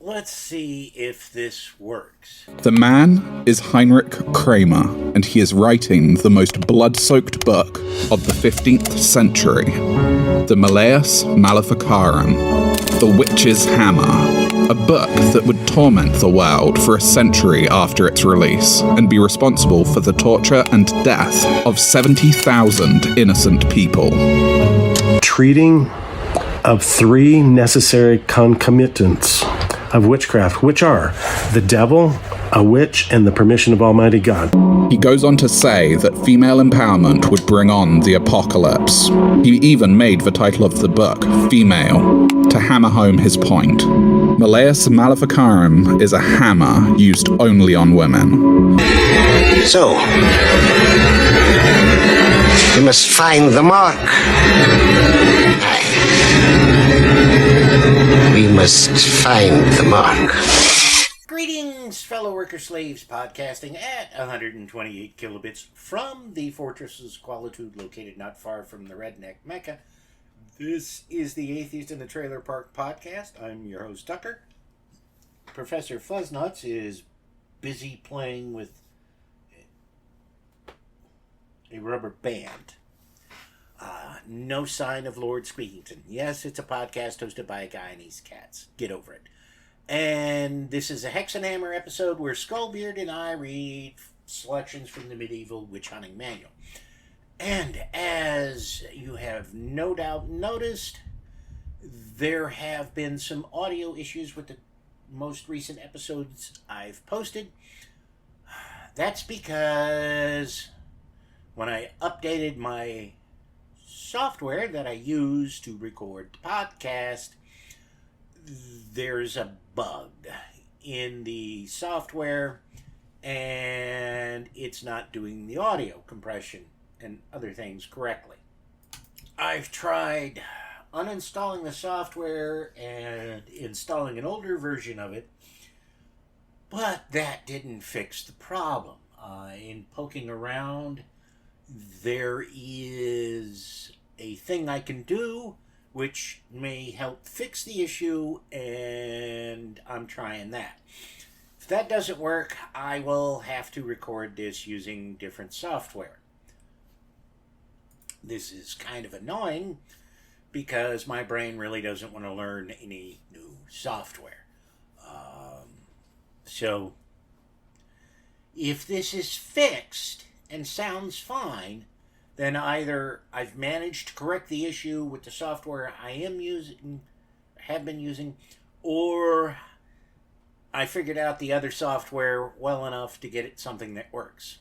Let's see if this works. The man is Heinrich Kramer, and he is writing the most blood-soaked book of the 15th century, the Malleus Maleficarum, the Witch's Hammer, a book that would torment the world for a century after its release, and be responsible for the torture and death of 70,000 innocent people. Treating of three necessary concomitants of witchcraft, which are the devil, a witch, and the permission of Almighty God. He goes on to say that female empowerment would bring on the apocalypse. He even made the title of the book Female, to hammer home his point. Malleus Maleficarum is a hammer used only on women. So, we must find the mark. We must find the mark. Greetings, fellow worker slaves, podcasting at 128 kilobits from the Fortress's Qualitude located not far from the Redneck Mecca. This is the Atheist in the Trailer Park podcast. I'm your host, Tucker. Professor Fuzznuts is busy playing with a rubber band. No sign of Lord Squeakington. Yes, it's a podcast hosted by a guy and his cats. Get over it. And this is a Hex and Hammer episode where Skullbeard and I read selections from the Medieval Witch Hunting Manual. And as you have no doubt noticed, there have been some audio issues with the most recent episodes I've posted. That's because when I updated my software that I use to record the podcast, there's a bug in the software and it's not doing the audio compression and other things correctly. I've tried uninstalling the software and installing an older version of it, but that didn't fix the problem. In poking around, there is a thing I can do which may help fix the issue, and I'm trying that. If that doesn't work, I will have to record this using different software. This is kind of annoying because my brain really doesn't want to learn any new software. So, if this is fixed and sounds fine, then either I've managed to correct the issue with the software I have been using, or I figured out the other software well enough to get it something that works.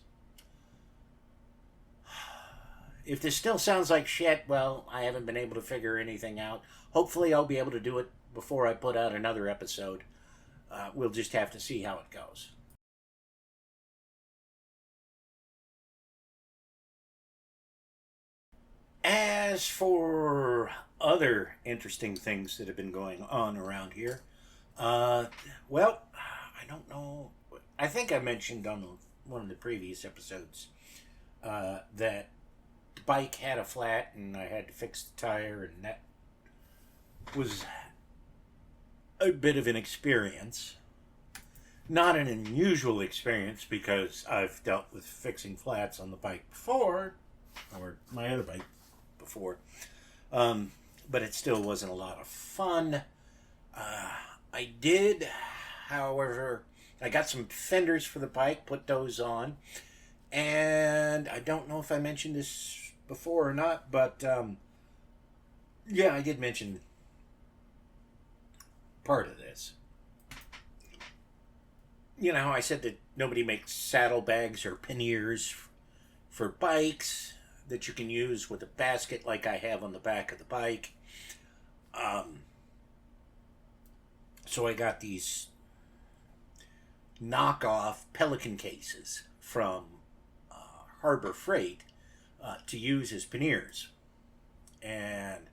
If this still sounds like shit, well, I haven't been able to figure anything out. Hopefully I'll be able to do it before I put out another episode. We'll just have to see how it goes. As for other interesting things that have been going on around here, well, I don't know. I think I mentioned on one of the previous episodes that the bike had a flat and I had to fix the tire, and that was a bit of an experience. Not an unusual experience because I've dealt with fixing flats on the bike before, or my other bike before, but it still wasn't a lot of fun. I did, however, I got some fenders for the bike, put those on, and I don't know if I mentioned this before or not, but yeah, I did mention part of this. You know, I said that nobody makes saddlebags or panniers for bikes that you can use with a basket like I have on the back of the bike. So I got these knockoff Pelican cases from Harbor Freight to use as panniers. And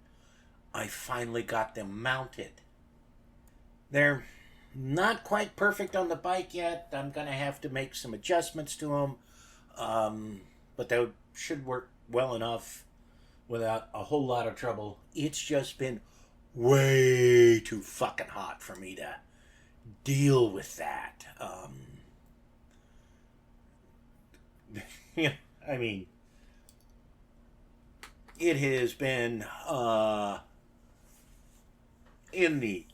I finally got them mounted. They're not quite perfect on the bike yet. I'm going to have to make some adjustments to them. But they should work well enough without a whole lot of trouble. It's just been way too fucking hot for me to deal with that. Yeah, I mean, it has been in the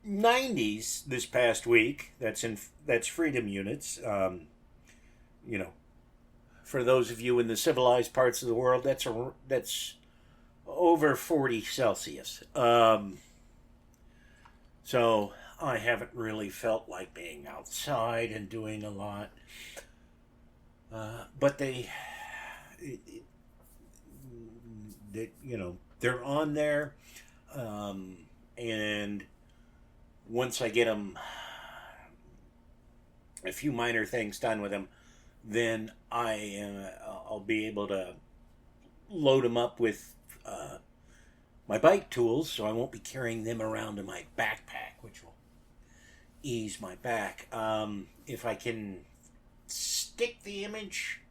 90s this past week. That's freedom units. You know, for those of you in the civilized parts of the world, that's over 40 Celsius. So I haven't really felt like being outside and doing a lot. But they're on there, and once I get them, a few minor things done with them, then I'll be able to load them up with my bike tools, so I won't be carrying them around in my backpack, which will ease my back. If I can stick the image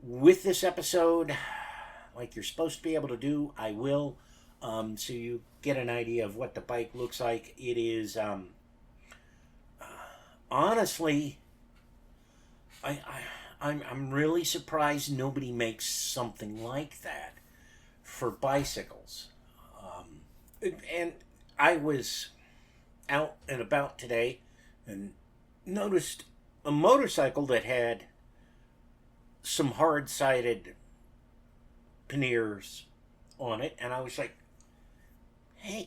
with this episode like you're supposed to be able to do, I will, so you get an idea of what the bike looks like. It is honestly, I'm really surprised nobody makes something like that for bicycles. And I was out and about today and noticed a motorcycle that had some hard-sided panniers on it, and I was like, hey,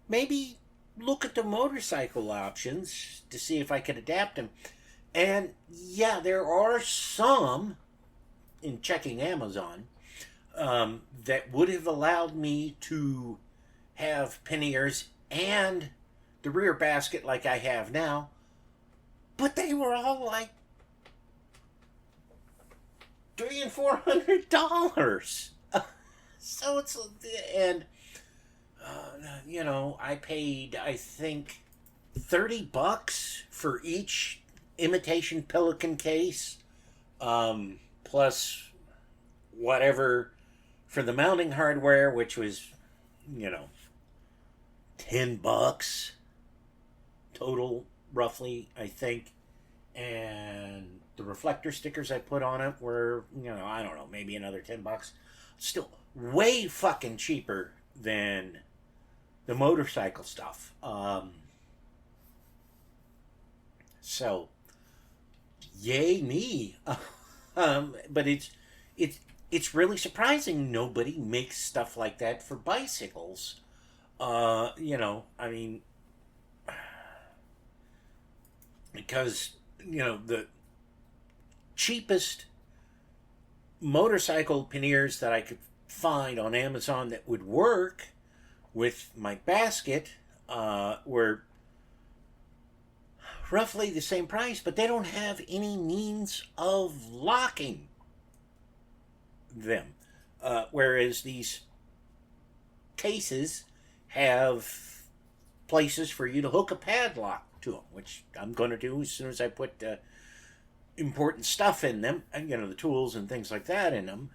maybe look at the motorcycle options to see if I could adapt them. And yeah, there are some, in checking Amazon, that would have allowed me to have panniers and the rear basket like I have now, but they were all like $300 and $400. So it's, and I paid, I think, $30 for each imitation Pelican case, plus whatever for the mounting hardware, which was, $10 total, roughly, I think. And the reflector stickers I put on it were, I don't know, maybe another $10. Still way fucking cheaper than the motorcycle stuff. So, yay me. But it's really surprising nobody makes stuff like that for bicycles. Because, the cheapest motorcycle panniers that I could find on Amazon that would work with my basket were roughly the same price, but they don't have any means of locking them. Whereas these cases have places for you to hook a padlock to them, which I'm going to do as soon as I put important stuff in them, and the tools and things like that in them.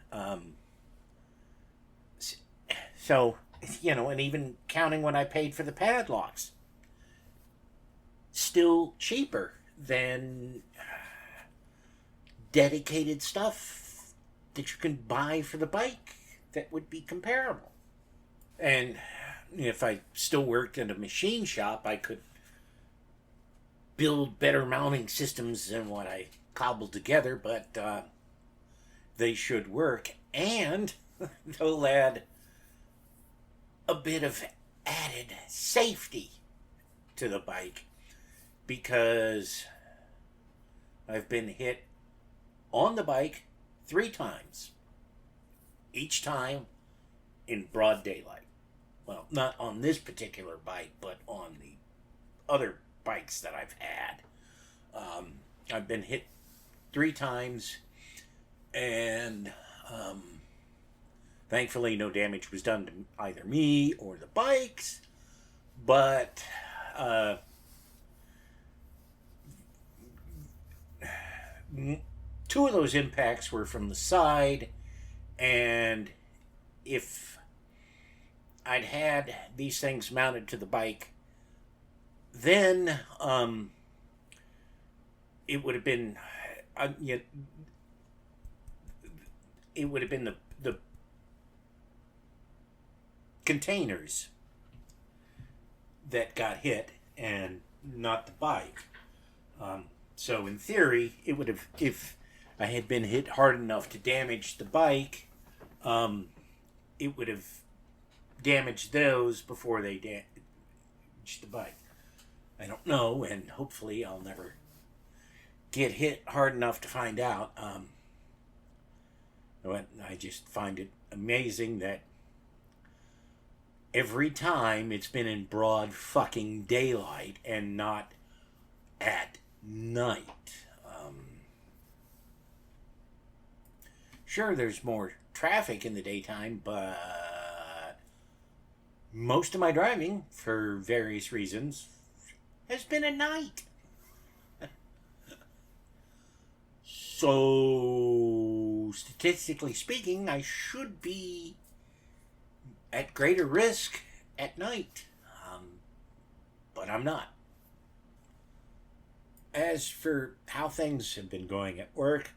So, and even counting what I paid for the padlocks, still cheaper than dedicated stuff that you can buy for the bike that would be comparable. And if I still worked in a machine shop, I could build better mounting systems than what I cobbled together, but they should work, and they'll add a bit of added safety to the bike, because I've been hit on the bike 3 times, each time in broad daylight. Well, not on this particular bike, but on the other bikes that I've had. I've been hit 3 times, and thankfully no damage was done to either me or the bikes, but 2 of those impacts were from the side, and if I'd had these things mounted to the bike then it would have been, yeah, it would have been the containers that got hit and not the bike. So in theory, it would have, if I had been hit hard enough to damage the bike, it would have damaged those before they damaged the bike. I don't know, and hopefully I'll never get hit hard enough to find out. I just find it amazing that every time it's been in broad fucking daylight and not at night. Sure, there's more traffic in the daytime, but most of my driving, for various reasons, has been at night. So, statistically speaking, I should be at greater risk at night. But I'm not. As for how things have been going at work,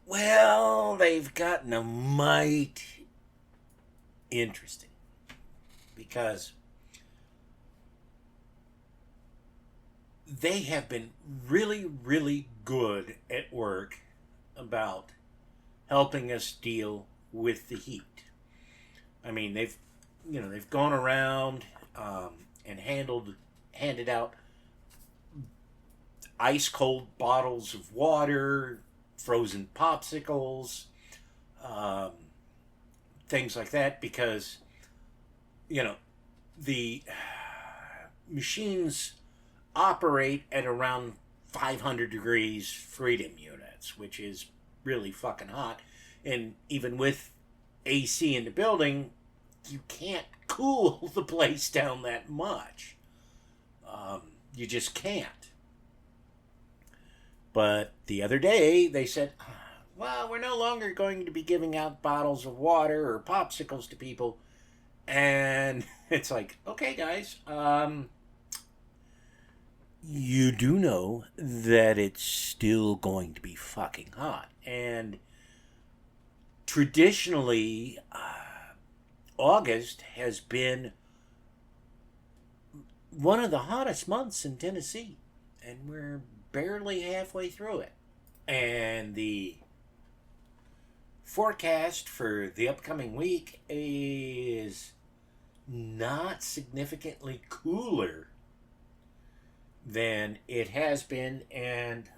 well, they've gotten a mite interesting. Because they have been really, really good at work about helping us deal with the heat. I mean, they've gone around and handed out ice cold bottles of water, frozen popsicles, things like that, because the machines operate at around 500 degrees freedom units, which is really fucking hot. And even with AC in the building, you can't cool the place down that much. You just can't. But the other day, they said, well, we're no longer going to be giving out bottles of water or popsicles to people. And it's like, okay, guys, you do know that it's still going to be fucking hot. And traditionally, August has been one of the hottest months in Tennessee. And we're barely halfway through it. And the forecast for the upcoming week is not significantly cooler than it has been. And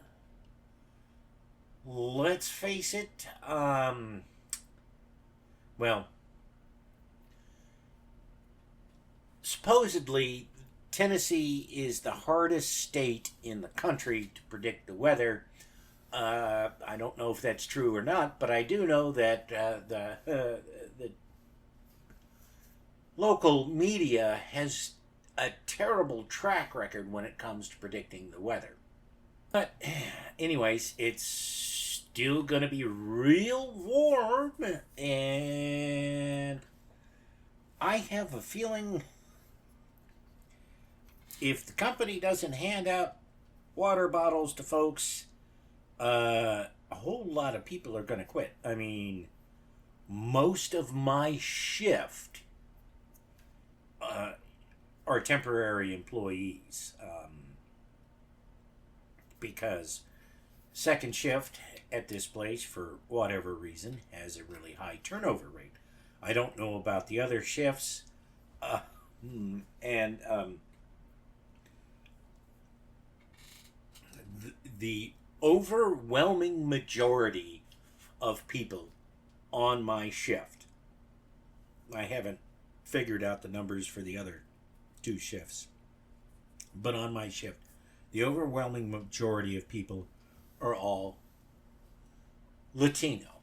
let's face it, well, supposedly Tennessee is the hardest state in the country to predict the weather. I don't know if that's true or not, but I do know that the local media has a terrible track record when it comes to predicting the weather. But anyways, it's still going to be real warm, and I have a feeling if the company doesn't hand out water bottles to folks, a whole lot of people are going to quit. I mean, most of my shift are temporary employees, because second shift at this place, for whatever reason, has a really high turnover rate. I don't know about the other shifts, and the overwhelming majority of people on my shift, I haven't figured out the numbers for the other two shifts, but on my shift, the overwhelming majority of people are all Latino.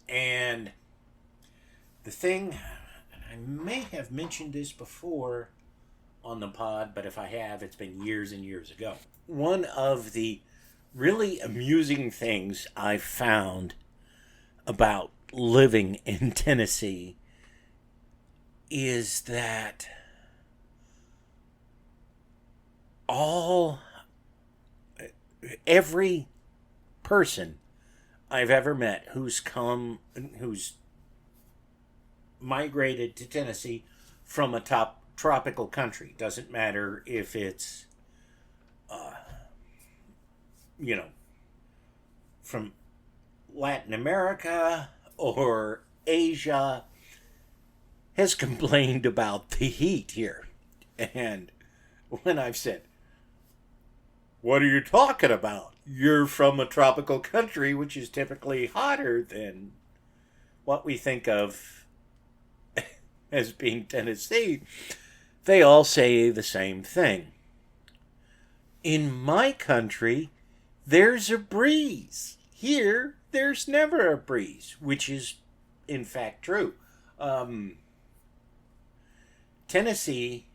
And the thing, I may have mentioned this before on the pod, but if I have, it's been years and years ago. One of the really amusing things I found about living in Tennessee is that every person I've ever met who's migrated to Tennessee from a tropical country, doesn't matter if it's, you know, from Latin America or Asia, has complained about the heat here. And when I've said, "What are you talking about? You're from a tropical country, which is typically hotter than what we think of as being Tennessee," they all say the same thing. In my country, there's a breeze. Here, there's never a breeze, which is, in fact, true. Tennessee,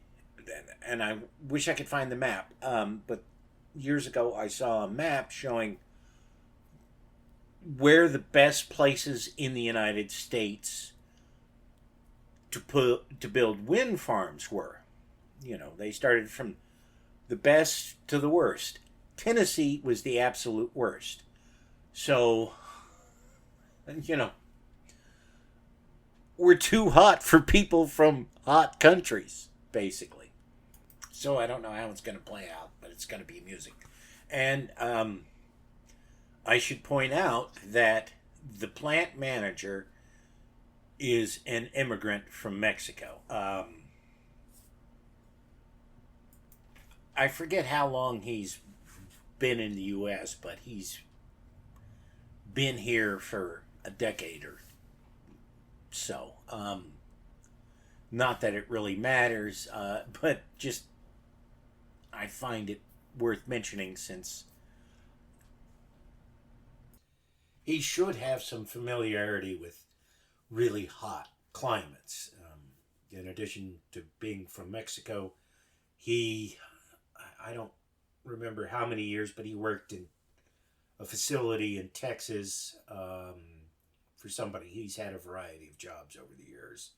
and I wish I could find the map, but years ago I saw a map showing where the best places in the United States to build wind farms were. You know, they started from the best to the worst. Tennessee was the absolute worst. So, you know, we're too hot for people from hot countries, basically. So I don't know how it's going to play out, but it's going to be amusing. And I should point out that the plant manager is an immigrant from Mexico. I forget how long he's been in the U.S., but he's been here for a decade or so. Not that it really matters, but just I find it worth mentioning since he should have some familiarity with really hot climates. In addition to being from Mexico, I don't remember how many years, but he worked in a facility in Texas for somebody. He's had a variety of jobs over the years,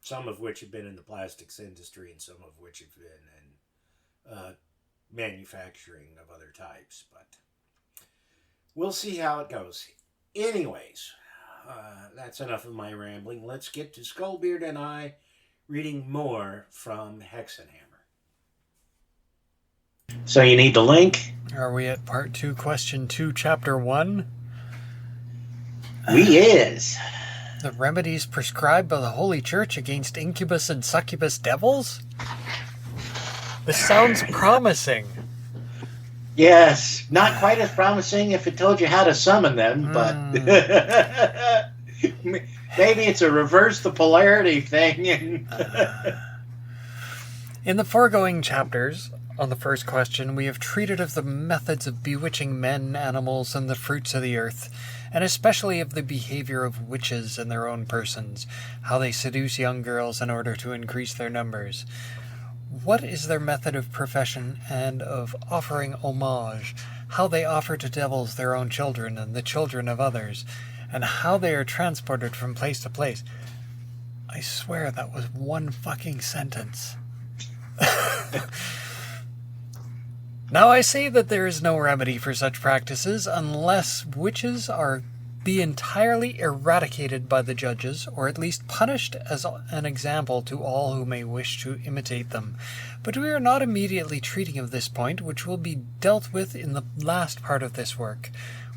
some of which have been in the plastics industry and some of which have been in manufacturing of other types. But we'll see how it goes. Anyways, that's enough of my rambling. Let's get to Skullbeard and I reading more from Hexenhammer. So you need the link? Are we at part 2, question 2, chapter 1? We is. The remedies prescribed by the Holy Church against incubus and succubus devils? This sounds promising. Yes, not quite as promising if it told you how to summon them, but maybe it's a reverse the polarity thing. In the foregoing chapters, on the first question, we have treated of the methods of bewitching men, animals, and the fruits of the earth, and especially of the behavior of witches in their own persons, how they seduce young girls in order to increase their numbers. What is their method of profession and of offering homage, how they offer to devils their own children and the children of others, and how they are transported from place to place. I swear that was one fucking sentence. Now I say that there is no remedy for such practices unless witches be entirely eradicated by the judges, or at least punished as an example to all who may wish to imitate them. But we are not immediately treating of this point, which will be dealt with in the last part of this work,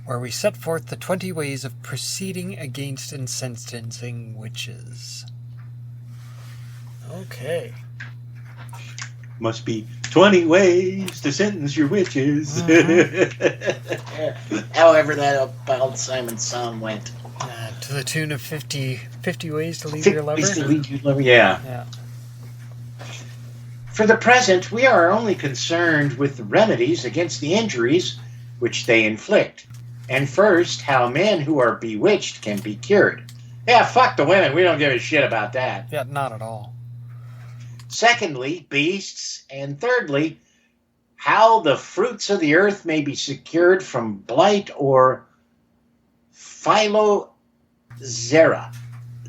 where we set forth the 20 ways of proceeding against and sentencing witches. Okay. Must be 20 ways to sentence your witches. However that old Simon's song went. To the tune of 50 ways to leave your lover? Yeah. For the present, we are only concerned with the remedies against the injuries which they inflict. And first, how men who are bewitched can be cured. Yeah, fuck the women. We don't give a shit about that. Yeah, not at all. Secondly, beasts. And thirdly, how the fruits of the earth may be secured from blight or phylloxera.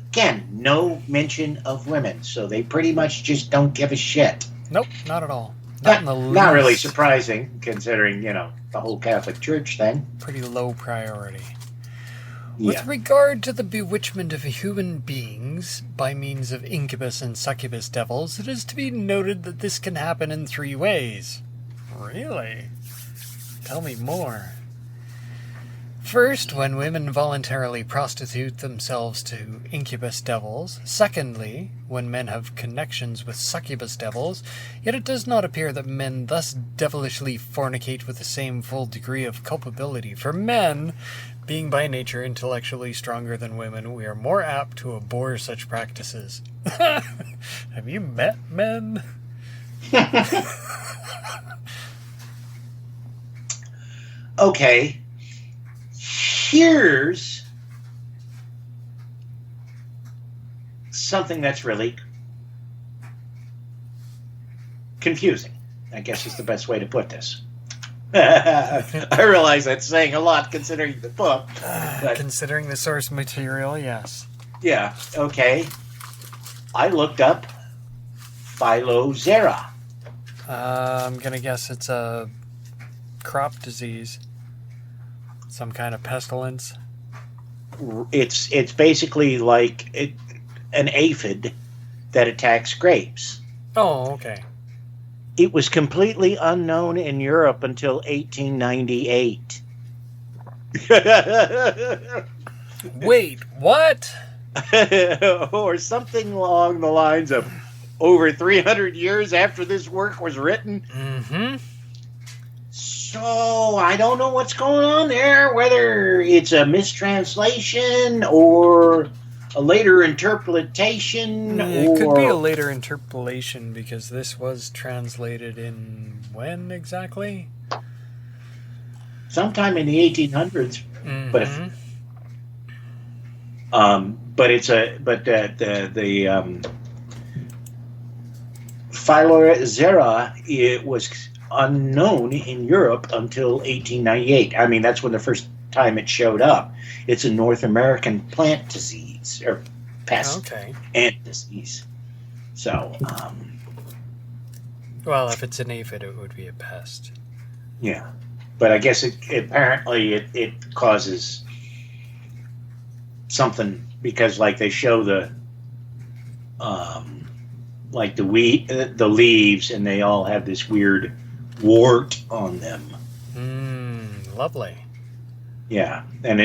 Again, no mention of women, so they pretty much just don't give a shit. Nope, not at all. Not in the least. Not really surprising, considering, the whole Catholic Church thing. Pretty low priority. Yeah. With regard to the bewitchment of human beings by means of incubus and succubus devils, it is to be noted that this can happen in 3 ways. Really? Tell me more. First, when women voluntarily prostitute themselves to incubus devils. Secondly, when men have connections with succubus devils, yet it does not appear that men thus devilishly fornicate with the same full degree of culpability. For men, being by nature intellectually stronger than women, we are more apt to abhor such practices. Have you met men? Okay. Here's something that's really confusing, I guess is the best way to put this. I realize that's saying a lot considering the book. But Considering the source material, yes. yeah, okay. I looked up Phylloxera. I'm gonna guess it's a crop disease. Some kind of pestilence. It's basically like an aphid that attacks grapes. Oh, okay. It was completely unknown in Europe until 1898. Wait, what? Or something along the lines of over 300 years after this work was written. Mm-hmm. So I don't know what's going on there, whether it's a mistranslation or a later interpretation. It could be a later interpolation because this was translated in when exactly? Sometime in the 1800s. Mm-hmm. But the Phylloxera, it was unknown in Europe until 1898. I mean, that's when the first time it showed up. It's a North American plant disease or pest and disease. So, well, if it's an aphid, it would be a pest. yeah, but I guess apparently it causes something because, like, they show the like the leaves, and they all have this weird wart on them. Lovely. Yeah, and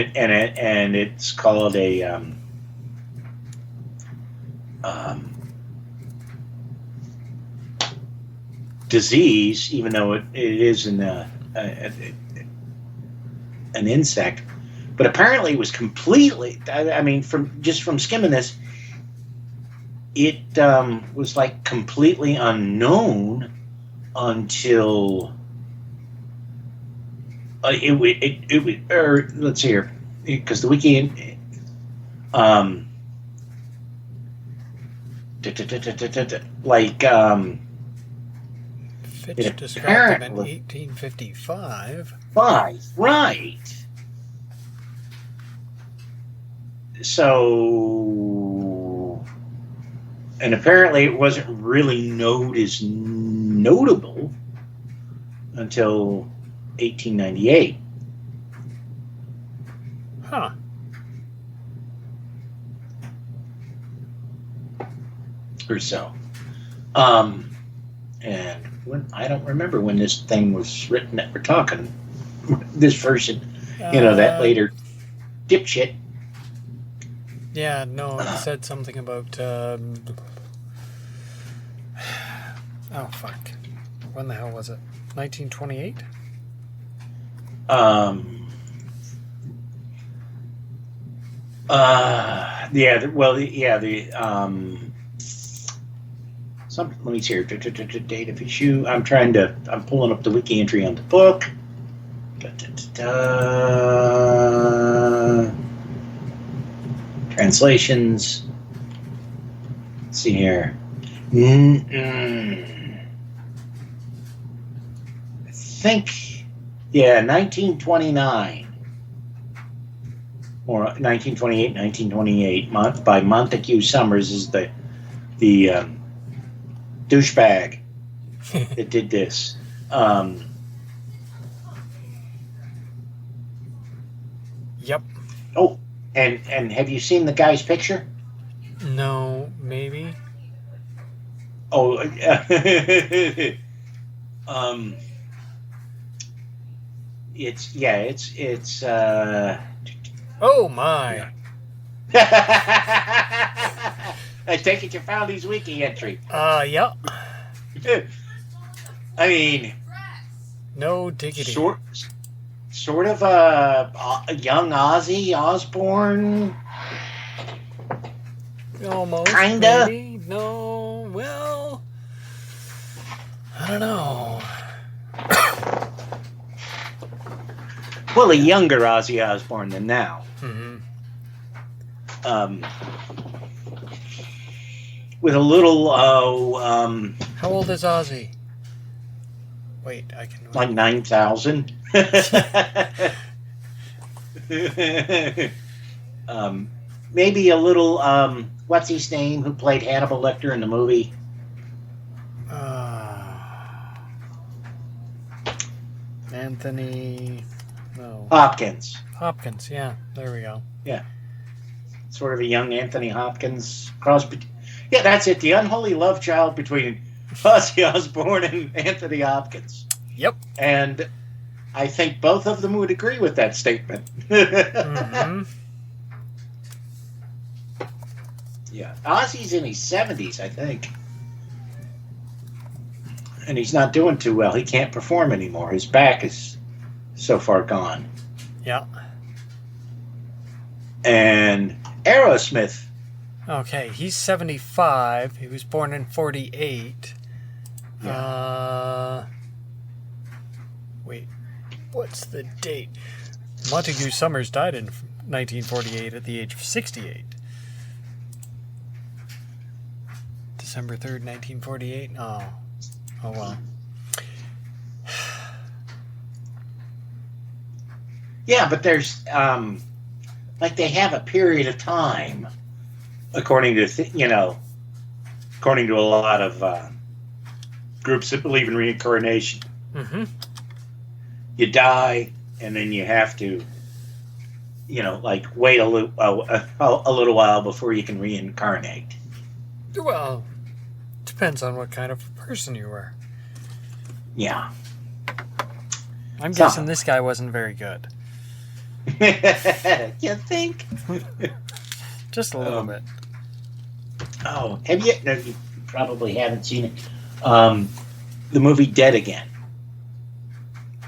it's called a disease, even though it is an insect. But apparently, it was completely. I mean, from skimming this, it was like completely unknown until let's see here, because the wiki Fitch described him in 1855. Right. So, and apparently it wasn't really known as notable until 1898. Huh. Or so. And I don't remember when this thing was written that we're talking. This version, that later dipshit. Yeah, no, it said something about. Oh, fuck. When the hell was it? 1928? Let me see here. Date of issue. I'm pulling up the wiki entry on the book. Translations. Let's see here. I think, 1929. Or 1928, by Montague Summers is the douchebag. that did this. Yep. Oh, and have you seen the guy's picture? No, maybe. Oh, it's. Oh my. I take it you found his wiki entry. Yeah. I mean, No diggity. sort of a young Ozzy Osbourne. Almost. Kinda. Maybe? No. Well, I don't know. Well, a younger Ozzy Osbourne than now. Mm-hmm. With a little, How old is Ozzy? Wait, I can. like 9,000. Maybe a little, what's his name, who played Hannibal Lecter in the movie? Anthony. No. Hopkins. Hopkins. Yeah, there we go. Yeah. Sort of a young Anthony Hopkins. Yeah, that's it. The unholy love child between Ozzy Osbourne and Anthony Hopkins. Yep. And I think both of them would agree with that statement. Mm-hmm. Yeah. Ozzy's in his 70s, I think. And he's not doing too well. He can't perform anymore. His back is so far gone. Yeah. And Aerosmith. Okay, he's 75. He was born in 48. Wait, what's the date? Montague Summers died in 1948 at the age of 68. December 3rd, 1948? Oh well. Yeah, but there's, like they have a period of time, according to, according to a lot of groups that believe in reincarnation. Mm-hmm. You die, and then you have to, like wait a little while before you can reincarnate. Well, depends on what kind of person you were. Yeah. I'm guessing this guy wasn't very good. You think? Just a little bit. Oh, have you? No, you probably haven't seen it. The movie Dead Again.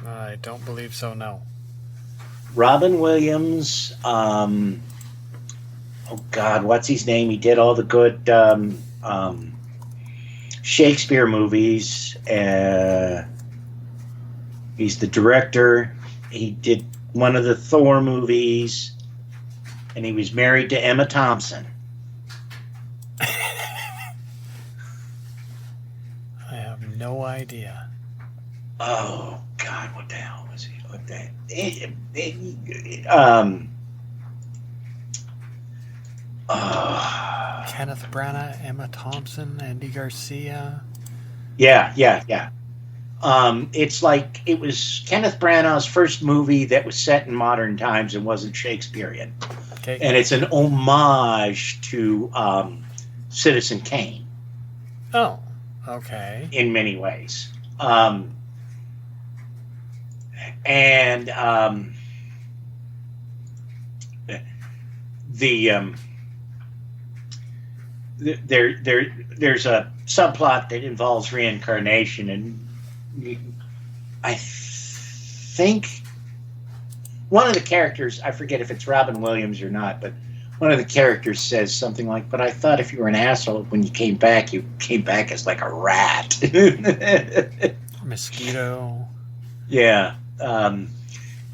I don't believe so, no. Robin Williams. Oh God, what's his name? He did all the good Shakespeare movies. He's the director. He did one of the Thor movies, and he was married to Emma Thompson. I have no idea. Oh God, what the hell was he? What the? Kenneth Branagh, Emma Thompson, Andy Garcia. Yeah. It's like it was Kenneth Branagh's first movie that was set in modern times and wasn't Shakespearean. Okay. And it's an homage to Citizen Kane. Oh, okay. In many ways. There's a subplot that involves reincarnation, and I think one of the characters, I forget if it's Robin Williams or not, but one of the characters says something like, "But I thought if you were an asshole when you came back as like a rat." Mosquito. Yeah. And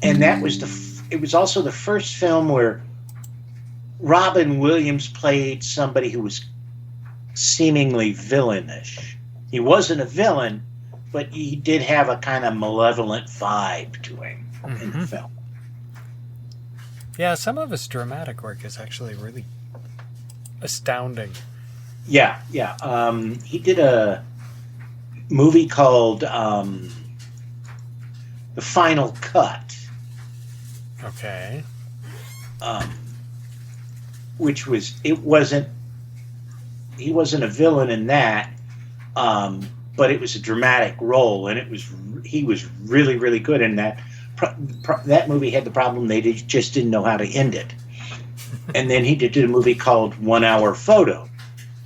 that was it was also the first film where Robin Williams played somebody who was seemingly villainish. He wasn't a villain, but he did have a kind of malevolent vibe to him in the film. Yeah, some of his dramatic work is actually really astounding. Yeah. He did movie called The Final Cut, Okay. which he wasn't a villain in that, but it was a dramatic role, and he was really, really good in that. That movie had the problem they just didn't know how to end it. And then he did a movie called 1 Hour Photo,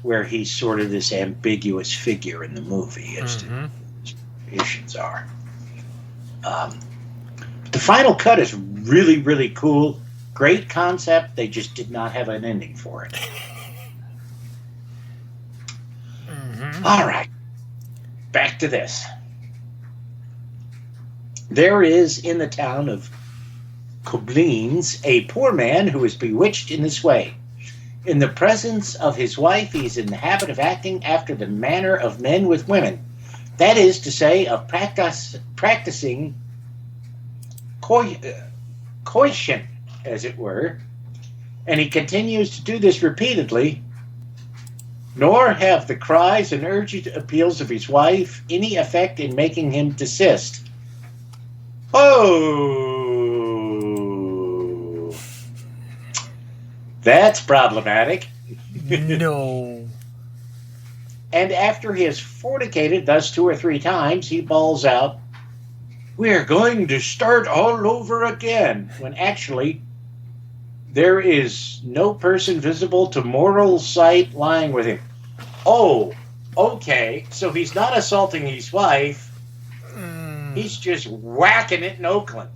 where he's sort of this ambiguous figure in the movie as to what his motivations are. But The Final Cut is really, really cool. Great concept. They just did not have an ending for it. All right. Back to this. There is in the town of Koblenz a poor man who is bewitched in this way. In the presence of his wife, he is in the habit of acting after the manner of men with women. That is to say, of practicing coition, as it were. And he continues to do this repeatedly, nor have the cries and urgent appeals of his wife any effect in making him desist. Oh, that's problematic. No. And after he has fornicated thus 2 or 3 times, he bawls out, "We're going to start all over again," when actually there is no person visible to mortal sight lying with him. Oh, okay, so he's not assaulting his wife. He's just whacking it in Oakland.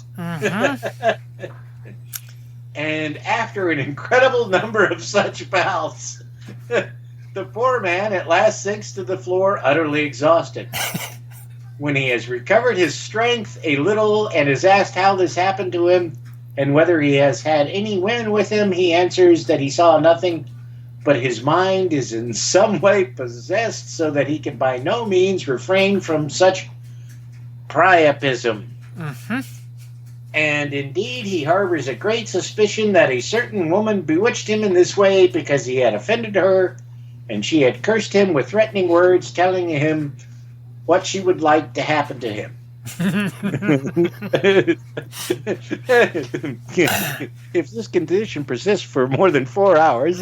And after an incredible number of such bouts, the poor man at last sinks to the floor utterly exhausted. When he has recovered his strength a little and is asked how this happened to him and whether he has had any women with him, he answers that he saw nothing, but his mind is in some way possessed so that he can by no means refrain from such priapism. And indeed, he harbors a great suspicion that a certain woman bewitched him in this way because he had offended her, and she had cursed him with threatening words, telling him what she would like to happen to him. If this condition persists for more than 4 hours,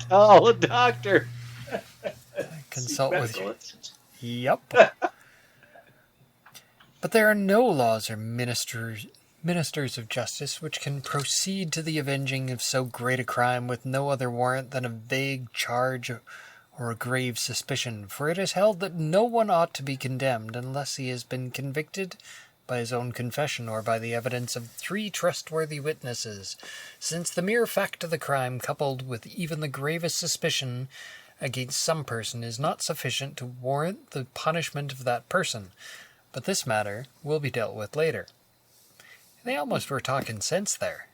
call a doctor. Consult with you. Yep. But there are no laws or ministers of justice which can proceed to the avenging of so great a crime with no other warrant than a vague charge or a grave suspicion, for it is held that no one ought to be condemned unless he has been convicted by his own confession or by the evidence of 3 trustworthy witnesses, since the mere fact of the crime, coupled with even the gravest suspicion against some person, is not sufficient to warrant the punishment of that person. But this matter will be dealt with later. They almost were talking sense there.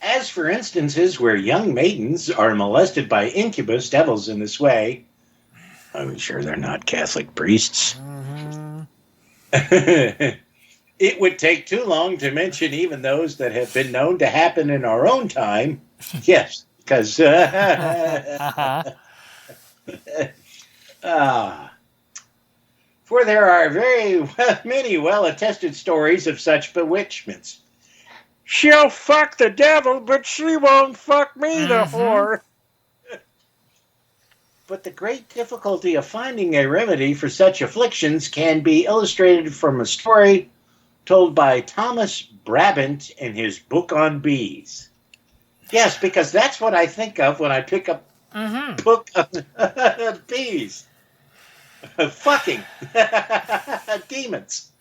As for instances where young maidens are molested by incubus devils in this way, I'm sure they're not Catholic priests. It would take too long to mention even those that have been known to happen in our own time. Yes, because... For there are very many well-attested stories of such bewitchments. She'll fuck the devil, but she won't fuck me, the whore. But the great difficulty of finding a remedy for such afflictions can be illustrated from a story told by Thomas Brabant in his book on bees. Yes, because that's what I think of when I pick up a book on bees. Fucking demons.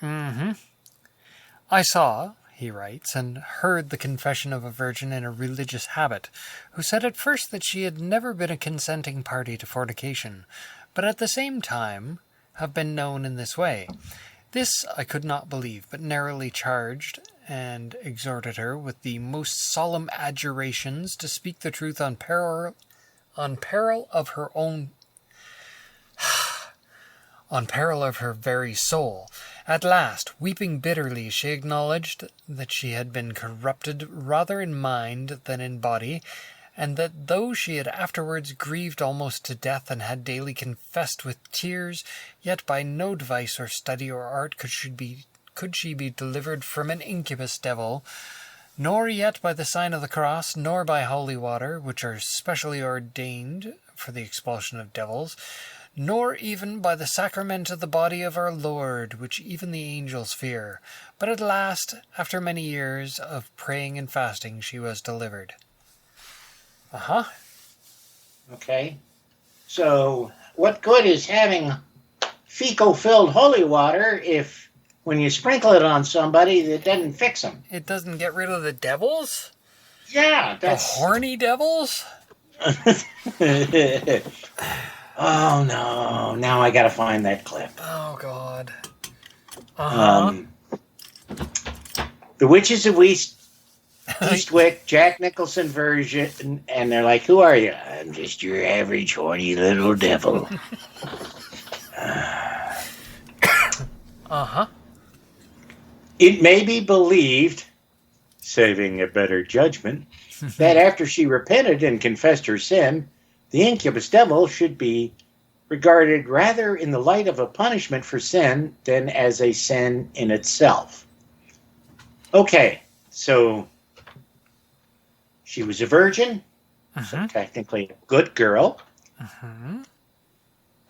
I saw, he writes, and heard the confession of a virgin in a religious habit, who said at first that she had never been a consenting party to fornication, but at the same time have been known in this way. This I could not believe, but narrowly charged and exhorted her with the most solemn adjurations to speak the truth on peril of her own on peril of her very soul. At last, weeping bitterly, she acknowledged that she had been corrupted rather in mind than in body, and that though she had afterwards grieved almost to death and had daily confessed with tears, yet by no device or study or art could she be delivered from an incubus devil, nor yet by the sign of the cross, nor by holy water, which are specially ordained for the expulsion of devils, nor even by the sacrament of the body of our Lord, which even the angels fear. But at last, after many years of praying and fasting, she was delivered. Okay. So, what good is having fecal-filled holy water if, when you sprinkle it on somebody, that doesn't fix them? It doesn't get rid of the devils? Yeah, The horny devils? Oh, no. Now I gotta find that clip. Oh, God. The Witches of Eastwick, Jack Nicholson version, and they're like, "Who are you?" "I'm just your average horny little devil." It may be believed, saving a better judgment, that after she repented and confessed her sin, the incubus devil should be regarded rather in the light of a punishment for sin than as a sin in itself. Okay, so she was a virgin, so technically a good girl,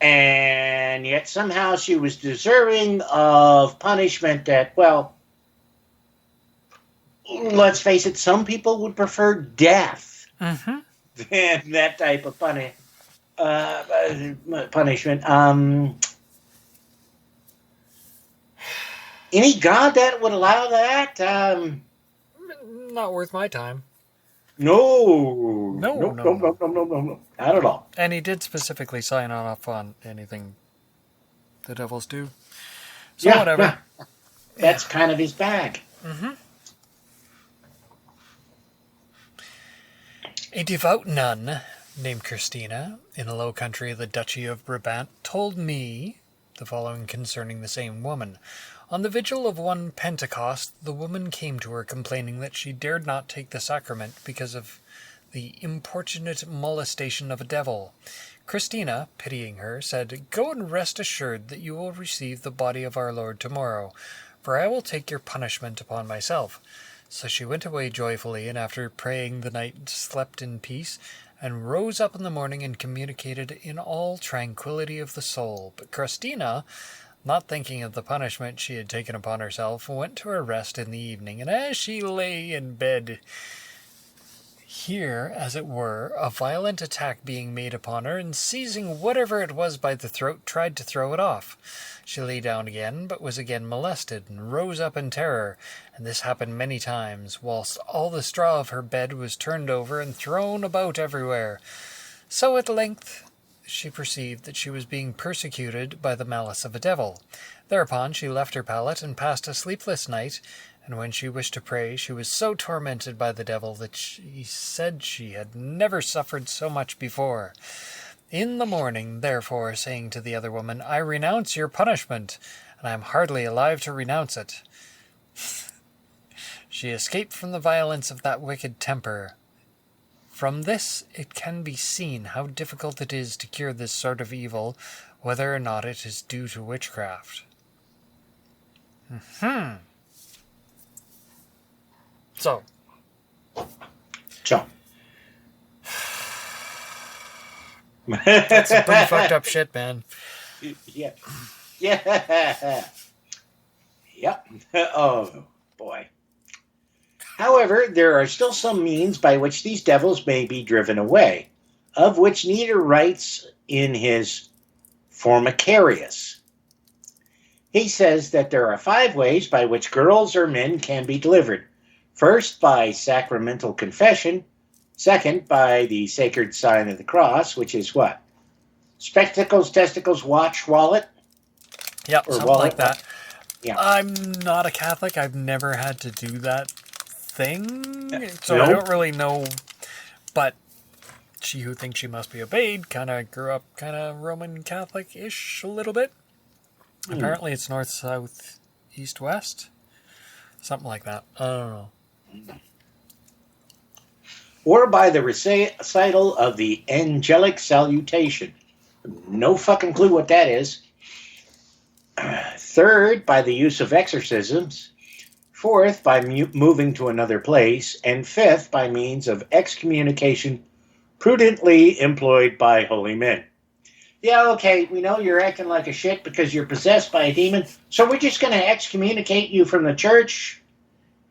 and yet somehow she was deserving of punishment that, well, let's face it, some people would prefer death than that type of punishment. Any god that would allow that? Not worth my time. No, No. not at all. And he did specifically sign off on anything the devils do. So whatever. Yeah. That's kind of his bag. A devout nun named Christina, in a low country of the Duchy of Brabant, told me the following concerning the same woman. On the vigil of one Pentecost, the woman came to her complaining that she dared not take the sacrament because of the importunate molestation of a devil. Christina, pitying her, said, "Go and rest assured that you will receive the body of our Lord tomorrow, for I will take your punishment upon myself." So she went away joyfully, and after praying the night slept in peace, and rose up in the morning and communicated in all tranquillity of the soul. But Christina, not thinking of the punishment she had taken upon herself, went to her rest in the evening, and as she lay in bed, here, as it were, a violent attack being made upon her, and seizing whatever it was by the throat, tried to throw it off. She lay down again, but was again molested, and rose up in terror, and this happened many times, whilst all the straw of her bed was turned over and thrown about everywhere. So at length she perceived that she was being persecuted by the malice of a devil. Thereupon she left her pallet and passed a sleepless night, and when she wished to pray, she was so tormented by the devil that she said she had never suffered so much before. In the morning, therefore, saying to the other woman, "I renounce your punishment, and I am hardly alive to renounce it," she escaped from the violence of that wicked temper. From this it can be seen how difficult it is to cure this sort of evil, whether or not it is due to witchcraft. So. That's some pretty fucked up shit, man. Yeah. Yep. Oh, boy. However, there are still some means by which these devils may be driven away, of which Nieder writes in his Formicarius. He says that there are 5 ways by which girls or men can be delivered. First, by sacramental confession. Second, by the sacred sign of the cross, which is what? Spectacles, testicles, watch, wallet? Yep, or something wallet? like that. Yeah. I'm not a Catholic. I've never had to do that thing, so Nope. I don't really know. But she who thinks she must be obeyed kind of grew up kind of Roman Catholic-ish a little bit. Apparently it's north, south, east, west. Something like that. I don't know. or by the recital of the angelic salutation. No fucking clue what that is. Third, by the use of exorcisms. Fourth, by moving to another place. And fifth, by means of excommunication prudently employed by holy men. Yeah, okay, we know you're acting like a shit because you're possessed by a demon, so we're just going to excommunicate you from the church,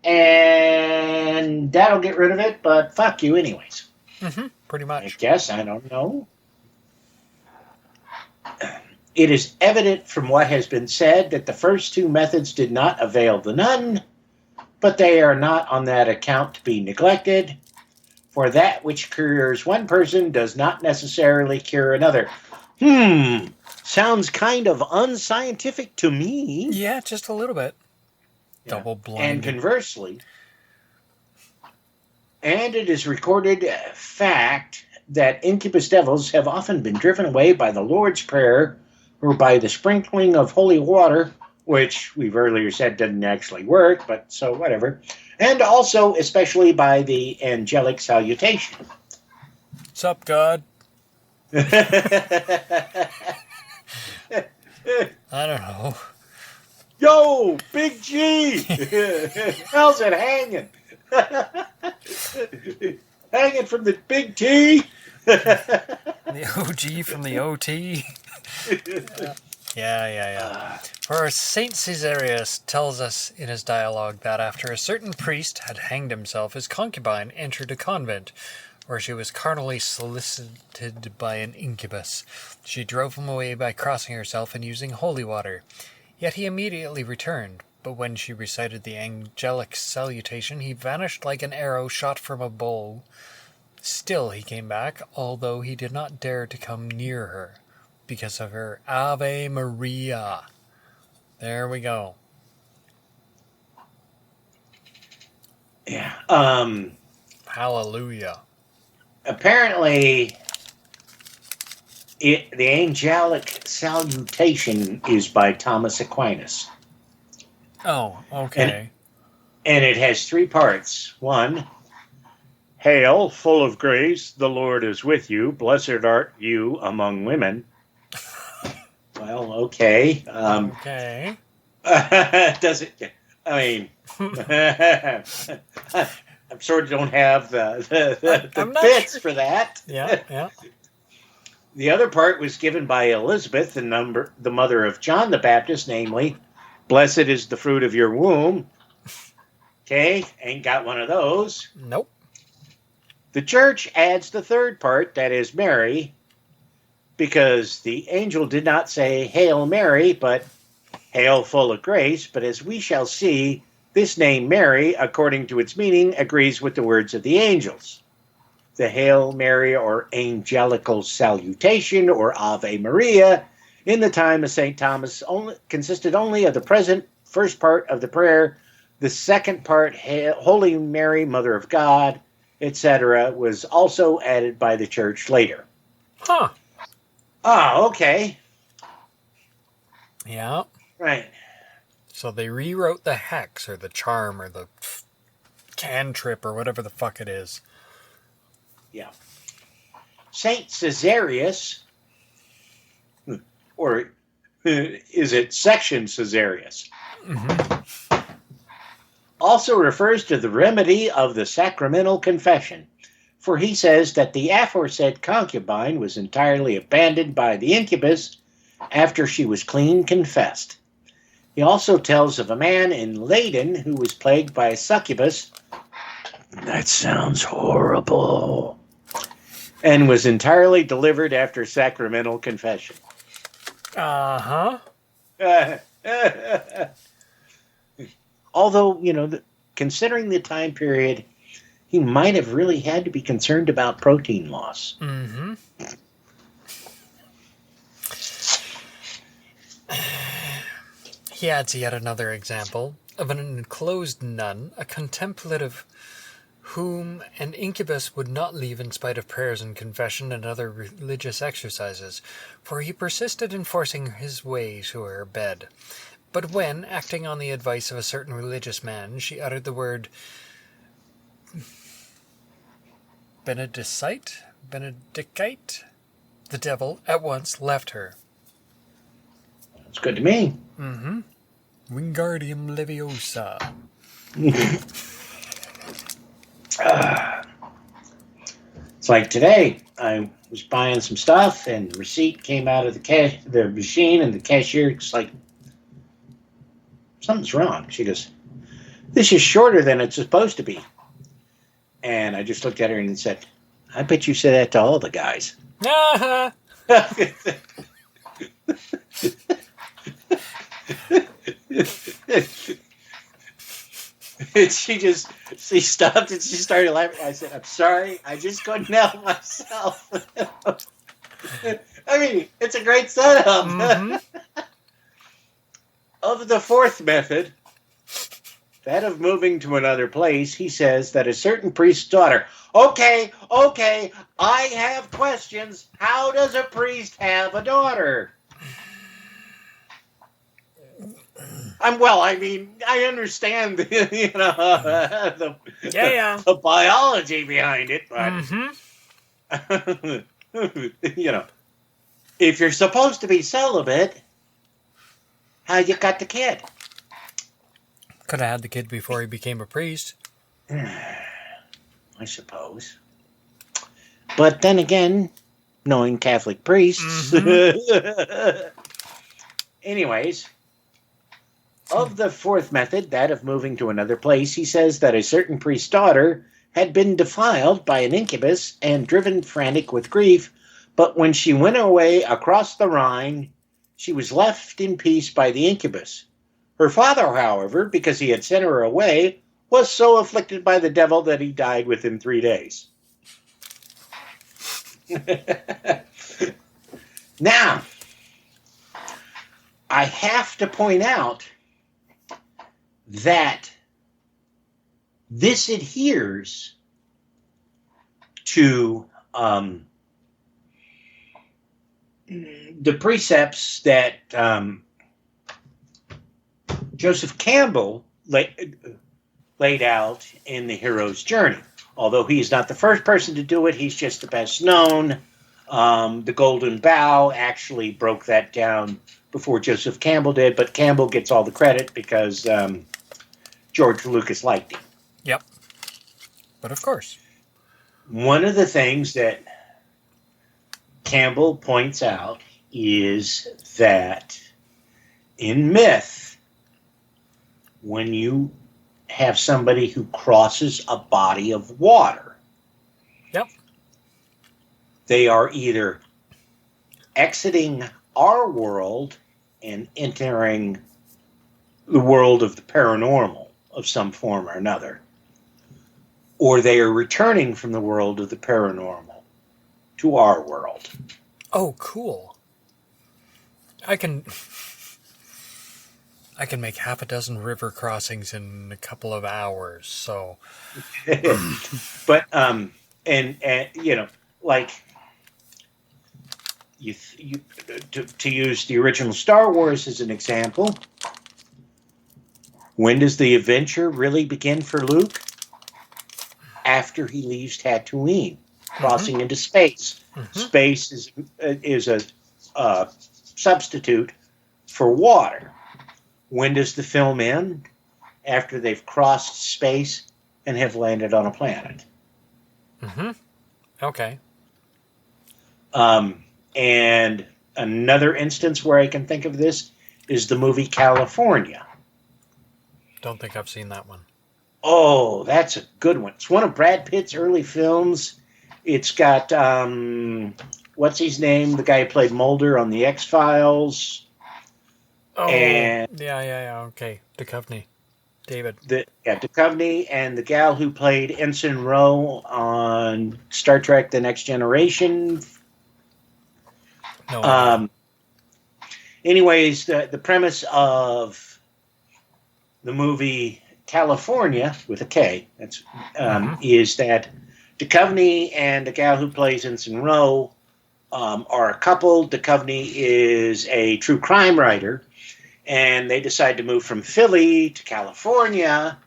and that'll get rid of it, but fuck you anyways. Pretty much. I guess, I don't know. It is evident from what has been said that the first two methods did not avail the nun, but they are not on that account to be neglected, for that which cures one person does not necessarily cure another. Sounds kind of unscientific to me. Yeah, just a little bit. Yeah. Double blind. And conversely, and it is recorded fact that incubus devils have often been driven away by the Lord's Prayer or by the sprinkling of holy water, which we've earlier said doesn't actually work, but so whatever. And also, especially by the angelic salutation. Sup, God? I don't know. Yo, Big G! How's it hanging? Hanging from the Big T? The OG from the OT. Yeah. For Saint Caesarius tells us in his dialogue that after a certain priest had hanged himself, his concubine entered a convent, where she was carnally solicited by an incubus. She drove him away by crossing herself and using holy water. Yet he immediately returned, but when she recited the angelic salutation, he vanished like an arrow shot from a bow. Still he came back, although he did not dare to come near her, because of her Ave Maria. There we go. Yeah. Hallelujah. Apparently, the angelic salutation is by Thomas Aquinas. Oh, okay. And it has three parts. One, Hail, full of grace, the Lord is with you. Blessed art you among women. Well, okay. Okay. Does it? I mean, I'm sort of don't have the bits sure. for that. Yeah. The other part was given by Elizabeth, the mother of John the Baptist, namely, "Blessed is the fruit of your womb." Okay, ain't got one of those. Nope. The church adds the third part, that is Mary, because the angel did not say, "Hail Mary," but "Hail full of grace." But as we shall see, this name Mary, according to its meaning, agrees with the words of the angels. The Hail Mary or angelical salutation or Ave Maria in the time of St. Thomas consisted only of the present first part of the prayer. The second part, Holy Mary, Mother of God, etc., was also added by the church later. Huh. Ah, okay. Yeah. Right. So they rewrote the hex or the charm or the cantrip or whatever the fuck it is. Yeah. Saint Caesarius, or is it Section Caesarius? Mm-hmm. Also refers to the remedy of the sacramental confession, for he says that the aforesaid concubine was entirely abandoned by the incubus after she was clean confessed. He also tells of a man in Leyden who was plagued by a succubus. That sounds horrible. And was entirely delivered after sacramental confession. Uh-huh. Although, considering the time period, he might have really had to be concerned about protein loss. Mm-hmm. He adds yet another example of an enclosed nun, a contemplative whom an incubus would not leave in spite of prayers and confession and other religious exercises, for he persisted in forcing his way to her bed. But when, acting on the advice of a certain religious man, she uttered the word Benedicite, the devil at once left her. It's good to me. Wingardium Leviosa. It's like today, I was buying some stuff, and the receipt came out of the machine, and the cashier's like, something's wrong. She goes, this is shorter than it's supposed to be. And I just looked at her and said, I bet you say that to all the guys. And she stopped and she started laughing. I said, I'm sorry, I just couldn't help myself. I mean, it's a great setup. Of the fourth method, that of moving to another place, he says that a certain priest's daughter. Okay, I have questions. How does a priest have a daughter? I understand the biology behind it, but if you're supposed to be celibate, how you got the kid? Could have had the kid before he became a priest. I suppose. But then again, knowing Catholic priests. Anyways, of the fourth method, that of moving to another place, he says that a certain priest's daughter had been defiled by an incubus and driven frantic with grief, but when she went away across the Rhine, she was left in peace by the incubus. Her father, however, because he had sent her away, was so afflicted by the devil that he died within 3 days. Now, I have to point out that this adheres to the precepts that Joseph Campbell laid out in The Hero's Journey. Although he's not the first person to do it, he's just the best known. The Golden Bough actually broke that down before Joseph Campbell did, but Campbell gets all the credit because George Lucas liked him. Yep. But of course. One of the things that Campbell points out is that in myth, when you have somebody who crosses a body of water, yep, they are either exiting our world and entering the world of the paranormal of some form or another, or they are returning from the world of the paranormal to our world. Oh, cool. I can make half a dozen river crossings in a couple of hours, so. But and you know, like to use the original Star Wars as an example, when does the adventure really begin for Luke? After he leaves Tatooine, crossing into space. Space is a substitute for water. When does the film end? After they've crossed space and have landed on a planet. Okay. And another instance where I can think of this is the movie California. Don't think I've seen that one. Oh, that's a good one. It's one of Brad Pitt's early films. It's got, what's his name? The guy who played Mulder on The X-Files. Oh, and yeah. Okay, Duchovny, David. Duchovny, and the gal who played Ensign Ro on Star Trek: The Next Generation. No. Anyways, the premise of the movie California with a K, that's is that Duchovny and the gal who plays Ensign Ro are a couple. Duchovny is a true crime writer, and they decide to move from Philly to California.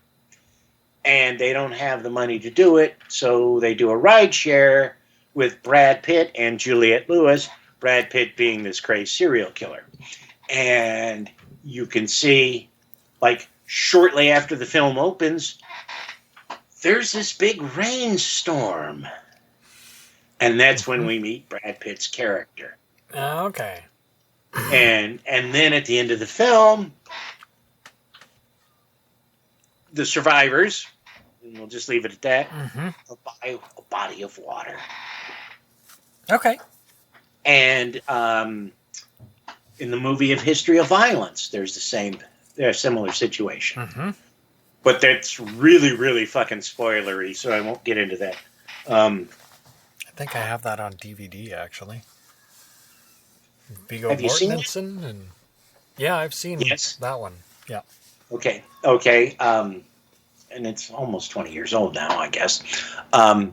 and they don't have the money to do it, so they do a ride share with Brad Pitt and Juliette Lewis, Brad Pitt being this crazy serial killer. And you can see, like, shortly after the film opens, there's this big rainstorm. And that's when we meet Brad Pitt's character. Okay. And then at the end of the film, the survivors, and we'll just leave it at that, a body of water. Okay. And in the movie of History of Violence, there's a similar situation. But that's really, really fucking spoilery, so I won't get into that. I think I have that on DVD, actually. Viggo Have you seen it? Mortensen and yeah, I've seen that one. Yeah. Okay. And it's almost 20 years old now, I guess. But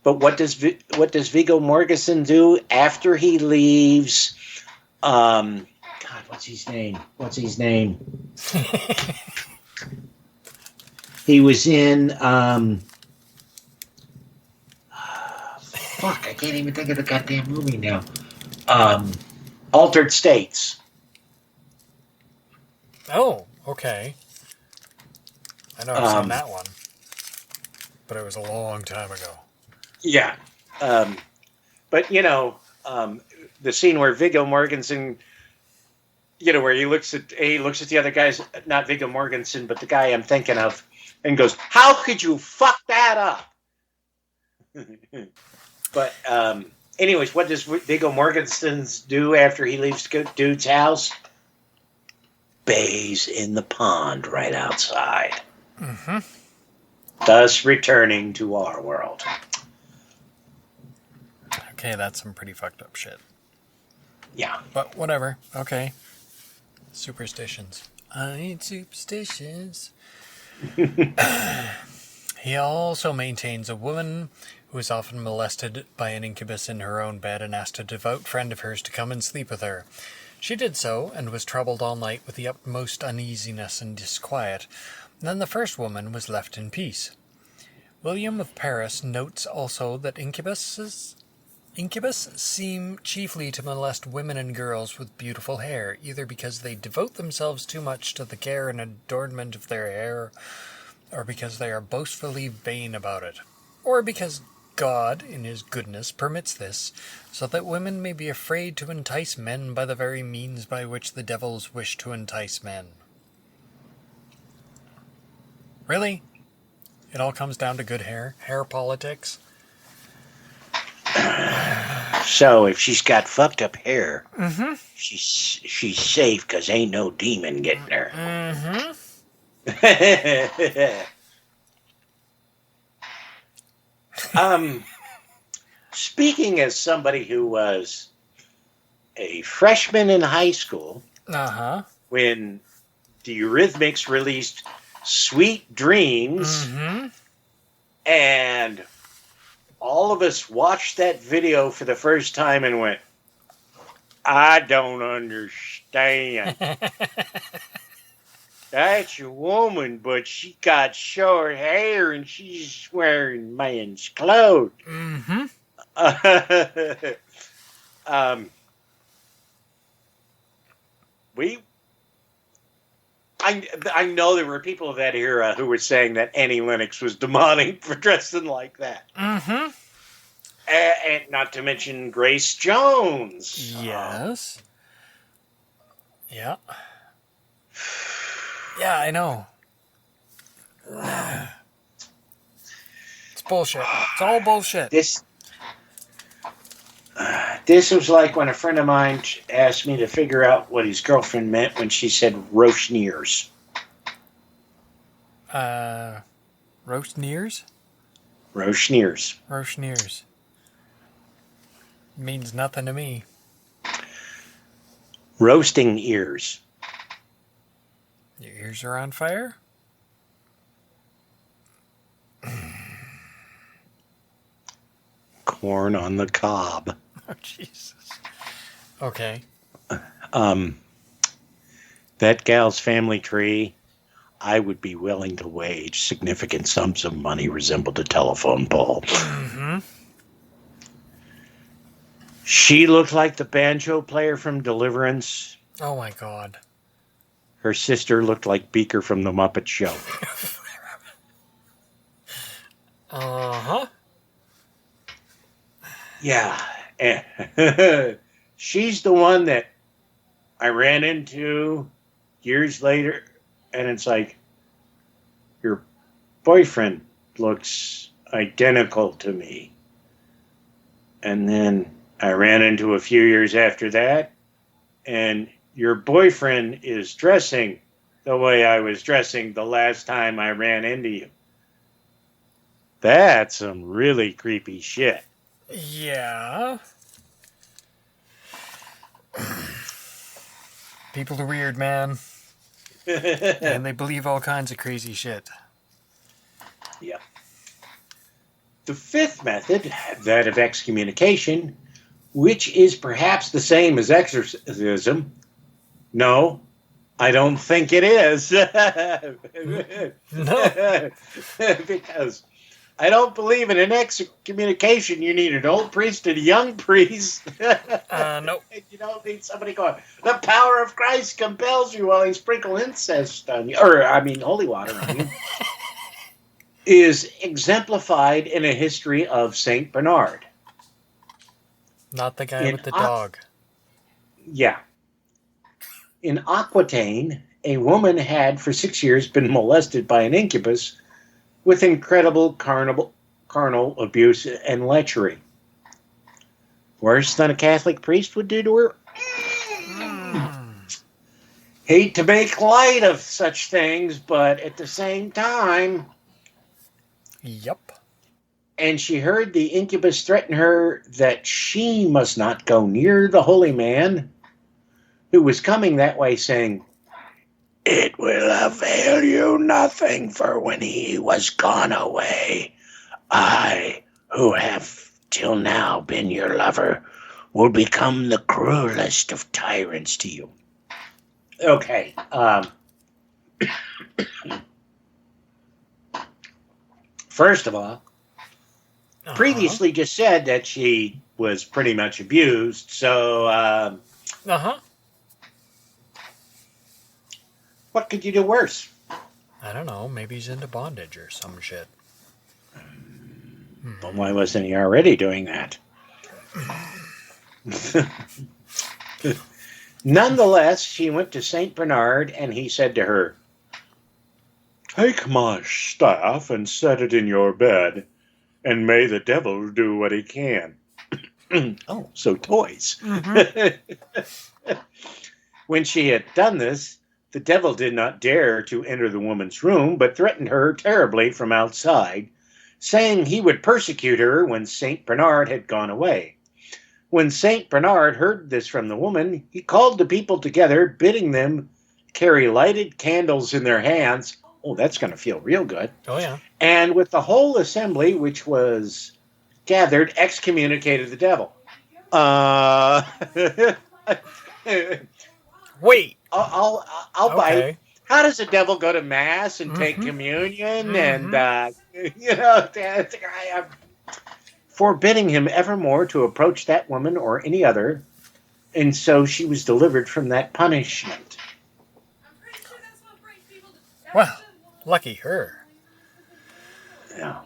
what does Viggo Mortensen do after he leaves? God, what's his name? He was in. Fuck, I can't even think of the goddamn movie now. Altered States. Oh, okay. I know I've seen that one, but it was a long time ago. Yeah. But, the scene where Viggo Mortensen, where he looks at the other guys, not Viggo Mortensen, but the guy I'm thinking of, and goes, "How could you fuck that up?" But, anyways, what does Viggo Mortensen do after he leaves dude's house? Bathes in the pond right outside. Thus returning to our world. Okay, that's some pretty fucked up shit. Yeah. But whatever. Okay. Superstitions. I ain't superstitious. He also maintains a woman who is often molested by an incubus in her own bed and asked a devout friend of hers to come and sleep with her. She did so, and was troubled all night with the utmost uneasiness and disquiet. Then the first woman was left in peace. William of Paris notes also that incubus seem chiefly to molest women and girls with beautiful hair, either because they devote themselves too much to the care and adornment of their hair, or because they are boastfully vain about it, or because God, in his goodness, permits this, so that women may be afraid to entice men by the very means by which the devils wish to entice men. Really? It all comes down to good hair? Hair politics? So, if she's got fucked up hair, she's safe because ain't no demon getting her. Speaking as somebody who was a freshman in high school, when the Eurythmics released Sweet Dreams, and all of us watched that video for the first time and went, I don't understand. That's a woman, but she got short hair and she's wearing men's clothes. I know there were people of that era who were saying that Annie Lennox was demonic for dressing like that. And not to mention Grace Jones. Yes. Yeah. Yeah, I know. It's bullshit. It's all bullshit. This was like when a friend of mine asked me to figure out what his girlfriend meant when she said Rocheneers. Rocheneers? Rocheneers. Rocheneers. Means nothing to me. Roasting ears. Your ears are on fire? Corn on the cob. Oh, Jesus. Okay. That gal's family tree, I would be willing to wage significant sums of money resembled a telephone pole. Mm-hmm. She looked like the banjo player from Deliverance. Oh my god. Her sister looked like Beaker from The Muppet Show. Uh-huh. Yeah. She's the one that I ran into years later, and it's like, your boyfriend looks identical to me. And then I ran into a few years after that, and your boyfriend is dressing the way I was dressing the last time I ran into you. That's some really creepy shit. Yeah. People are weird, man. And they believe all kinds of crazy shit. Yeah. The fifth method, that of excommunication, which is perhaps the same as exorcism. No, I don't think it is. No. Because I don't believe in an excommunication. You need an old priest and a young priest. Nope. You don't need somebody going, the power of Christ compels you while he sprinkles incest on you. Or, I mean, holy water on you. Is exemplified in a history of St. Bernard. Not the guy with the dog. Yeah. In Aquitaine, a woman had for 6 years been molested by an incubus with incredible carnal abuse and lechery. Worse than a Catholic priest would do to her? Hate to make light of such things, but at the same time... Yep. And she heard the incubus threaten her that she must not go near the holy man who was coming that way, saying, "It will avail you nothing, for when he was gone away, I, who have till now been your lover, will become the cruelest of tyrants to you." Okay. First of all, previously just said that she was pretty much abused, so what could you do worse? I don't know. Maybe he's into bondage or some shit. But why wasn't he already doing that? Nonetheless, she went to St. Bernard, and he said to her, "Take my staff and set it in your bed, and may the devil do what he can." Oh, so toys. When she had done this, the devil did not dare to enter the woman's room, but threatened her terribly from outside, saying he would persecute her when St. Bernard had gone away. When St. Bernard heard this from the woman, he called the people together, bidding them carry lighted candles in their hands. Oh, that's going to feel real good. Oh, yeah. And with the whole assembly, which was gathered, excommunicated the devil. Wait. I'll bite. How does the devil go to mass and take communion and, forbidding him evermore to approach that woman or any other, and so she was delivered from that punishment. Well, lucky her. Yeah.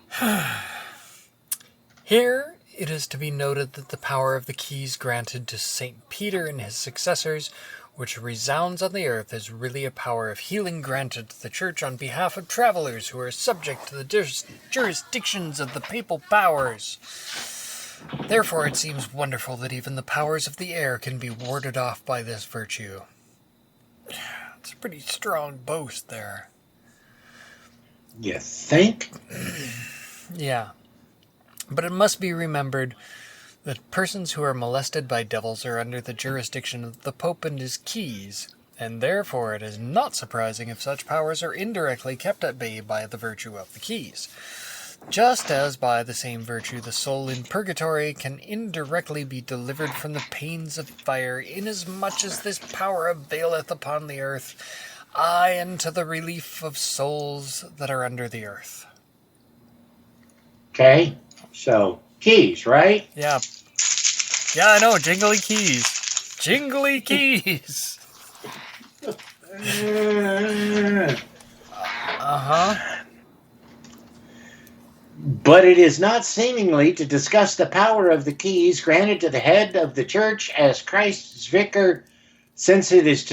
Here it is to be noted that the power of the keys granted to St. Peter and his successors, which resounds on the earth, is really a power of healing granted to the Church on behalf of travelers who are subject to the jurisdictions of the papal powers. Therefore, it seems wonderful that even the powers of the air can be warded off by this virtue. It's a pretty strong boast there. You think? Yeah. But it must be remembered that persons who are molested by devils are under the jurisdiction of the Pope and his keys, and therefore it is not surprising if such powers are indirectly kept at bay by the virtue of the keys. Just as by the same virtue the soul in purgatory can indirectly be delivered from the pains of fire, inasmuch as this power availeth upon the earth, Aye, and to the relief of souls that are under the earth. Okay, so keys, right? Yeah. Yeah, I know, jingly keys. Jingly keys! Uh-huh. But it is not seemingly to discuss the power of the keys granted to the head of the church as Christ's vicar, since it is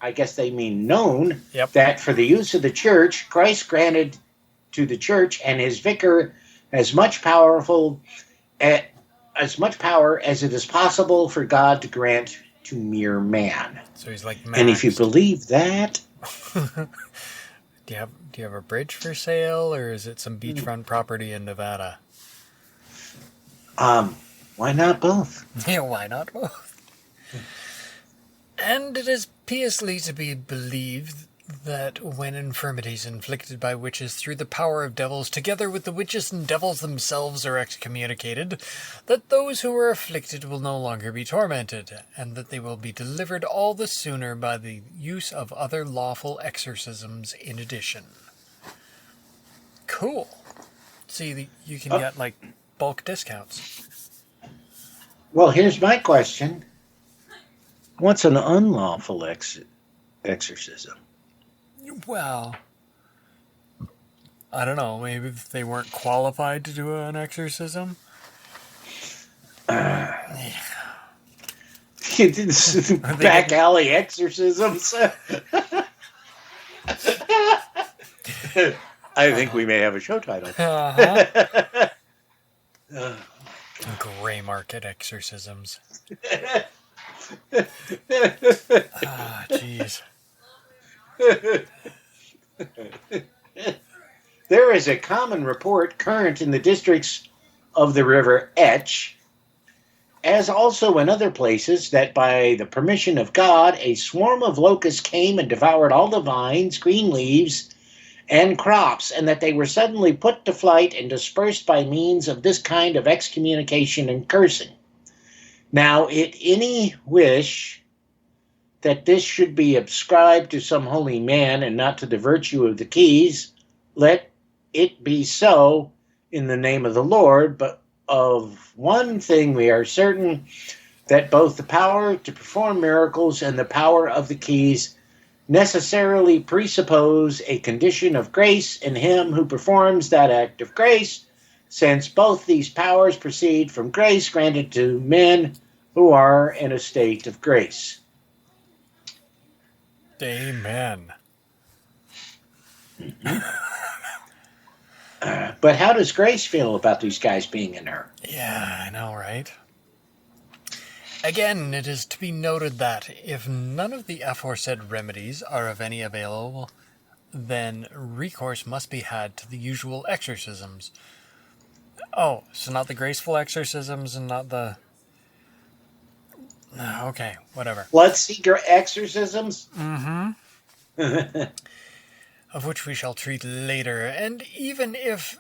I guess they mean known, Yep. that for the use of the church, Christ granted to the church and his vicar as much power as it is possible for God to grant to mere man. So he's like And if you maxed. believe that, Do you have a bridge for sale, or is it some beachfront property in Nevada? why not both? Yeah, why not both? And it is piously to be believed that when infirmities inflicted by witches through the power of devils, together with the witches and devils themselves, are excommunicated, that those who are afflicted will no longer be tormented, and that they will be delivered all the sooner by the use of other lawful exorcisms in addition. Cool. See, you can get, like, bulk discounts. Well, here's my question. What's an unlawful exorcism? Well, I don't know. Maybe if they weren't qualified to do an exorcism. Back alley exorcisms. I think we may have a show title. Uh-huh. Gray market exorcisms. Ah, jeez. There is a common report current in the districts of the river Etch, as also in other places, that by the permission of God, a swarm of locusts came and devoured all the vines, green leaves, and crops, and that they were suddenly put to flight and dispersed by means of this kind of excommunication and cursing. Now, it any wish that this should be ascribed to some holy man and not to the virtue of the keys, let it be so in the name of the Lord. But of one thing we are certain, that both the power to perform miracles and the power of the keys necessarily presuppose a condition of grace in him who performs that act of grace, since both these powers proceed from grace granted to men who are in a state of grace. Amen. But how does Grace feel about these guys being in her? Yeah, I know, right? Again, it is to be noted that if none of the aforesaid remedies are of any available, then recourse must be had to the usual exorcisms. Oh, so not the graceful exorcisms and not the... Okay, whatever. Blood-seeker exorcisms? Mm-hmm. Of which we shall treat later, and if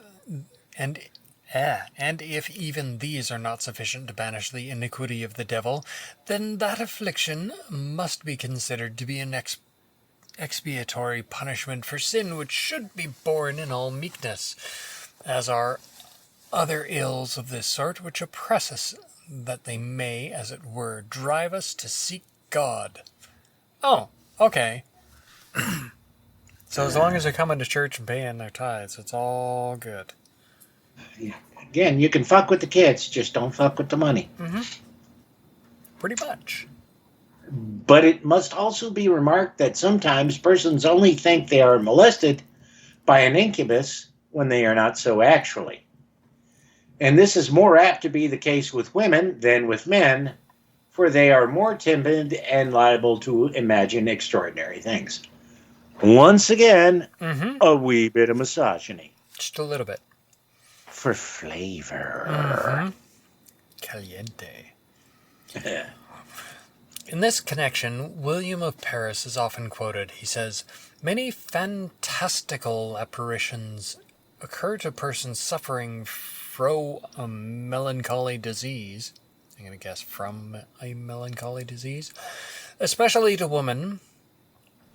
even these are not sufficient to banish the iniquity of the devil, then that affliction must be considered to be an expiatory punishment for sin, which should be borne in all meekness, as are other ills of this sort which oppress us, that they may, as it were, drive us to seek God. Oh, okay. So as long as they're coming to church and paying their tithes, it's all good. Again, you can fuck with the kids, just don't fuck with the money. Mm-hmm. Pretty much. But it must also be remarked that sometimes persons only think they are molested by an incubus when they are not so actually. And this is more apt to be the case with women than with men, for they are more timid and liable to imagine extraordinary things. Once again, a wee bit of misogyny. Just a little bit. For flavor. Mm-hmm. Caliente. In this connection, William of Paris is often quoted. He says, "Many fantastical apparitions occur to persons suffering from a melancholy disease, I'm going to guess from a melancholy disease, especially to women,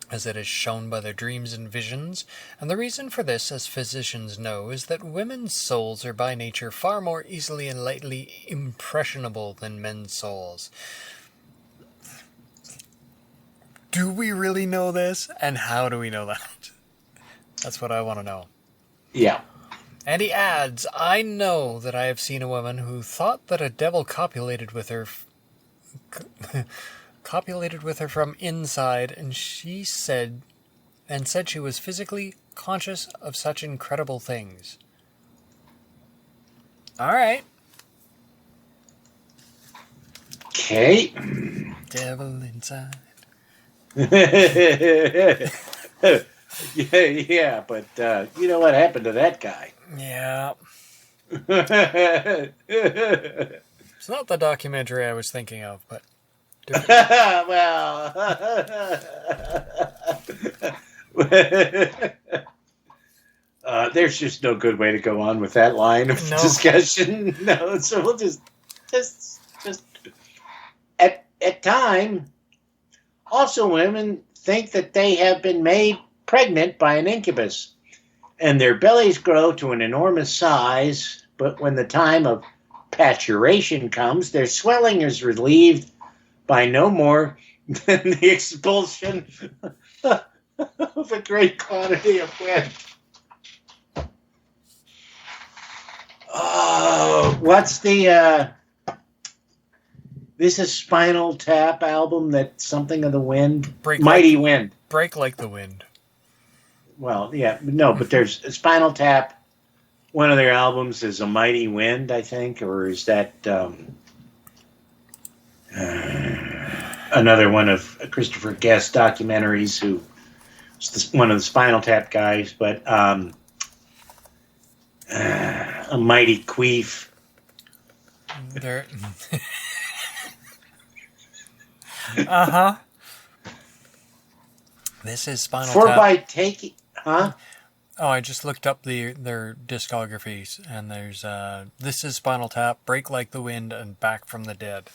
as it is shown by their dreams and visions. And the reason for this, as physicians know, is that women's souls are by nature far more easily and lightly impressionable than men's souls. Do we really know this? And how do we know that? That's what I want to know. Yeah. And he adds, I know that I have seen a woman who thought that a devil copulated with her from inside, and said she was physically conscious of such incredible things. All right. Okay. Devil inside. Yeah, but you know what happened to that guy? Yeah. It's not the documentary I was thinking of, but... Well... there's just no good way to go on with that line of discussion. No, so we'll just at time. Also, women think that they have been made pregnant by an incubus, and their bellies grow to an enormous size, but when the time of paturation comes, their swelling is relieved by no more than the expulsion of a great quantity of wind. What's the this is Spinal Tap album, that something of the wind? Mighty Wind. Break Like the Wind. Well, yeah, no, but there's Spinal Tap. One of their albums is A Mighty Wind, I think, or is that another one of Christopher Guest documentaries, who is one of the Spinal Tap guys, but A Mighty Queef. There. Uh-huh. This is Spinal For Tap. by taking... Huh? Oh, I just looked up their discographies, and there's This is Spinal Tap, Break Like the Wind, and Back from the Dead.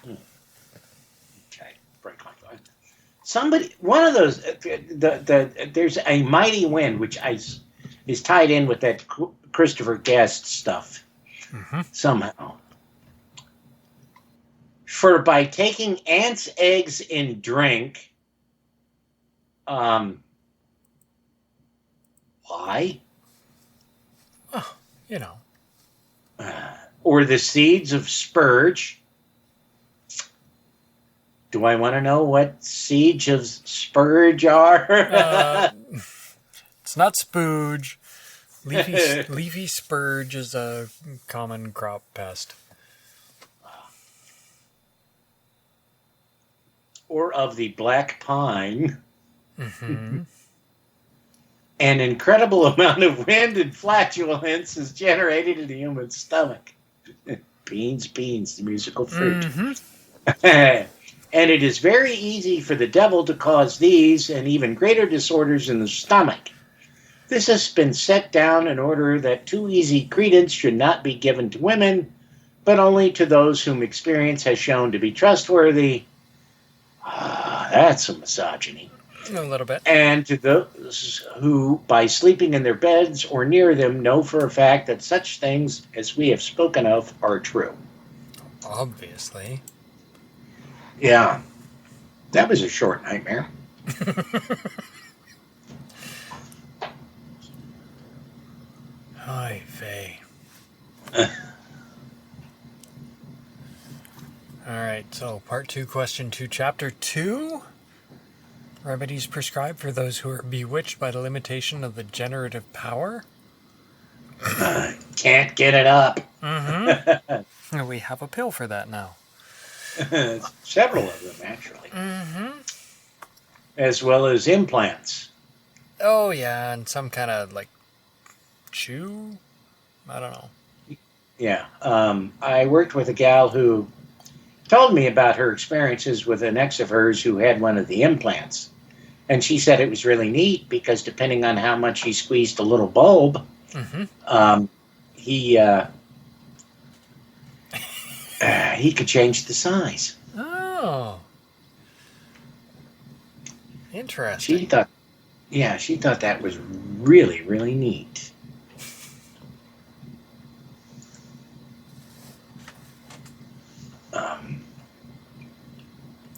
Okay, Break Like the Wind. Somebody, one of those, there's A Mighty Wind, which is tied in with that Christopher Guest stuff, somehow. For by taking ants' eggs in drink, why? Oh, you know. Or the seeds of spurge. Do I want to know what seeds of spurge are? It's not spooge. Leafy spurge is a common crop pest. Or of the black pine. Mm-hmm. An incredible amount of wind and flatulence is generated in the human stomach. Beans, the musical fruit. And it is very easy for the devil to cause these and even greater disorders in the stomach. This has been set down in order that too easy credence should not be given to women, but only to those whom experience has shown to be trustworthy. That's a misogyny. A little bit. And to those who, by sleeping in their beds or near them, know for a fact that such things as we have spoken of are true. Obviously. Yeah. That was a short nightmare. Hi, Faye. Alright, so part 2, question 2, chapter 2. Remedies prescribed for those who are bewitched by the limitation of the generative power. Can't get it up. Mm-hmm. We have a pill for that now. Several of them, actually. As well as implants. Oh, yeah, and some kind of, chew? I don't know. Yeah. I worked with a gal who told me about her experiences with an ex of hers who had one of the implants. And she said it was really neat because depending on how much he squeezed a little bulb, he He could change the size. Oh. Interesting. She thought that was really, really neat.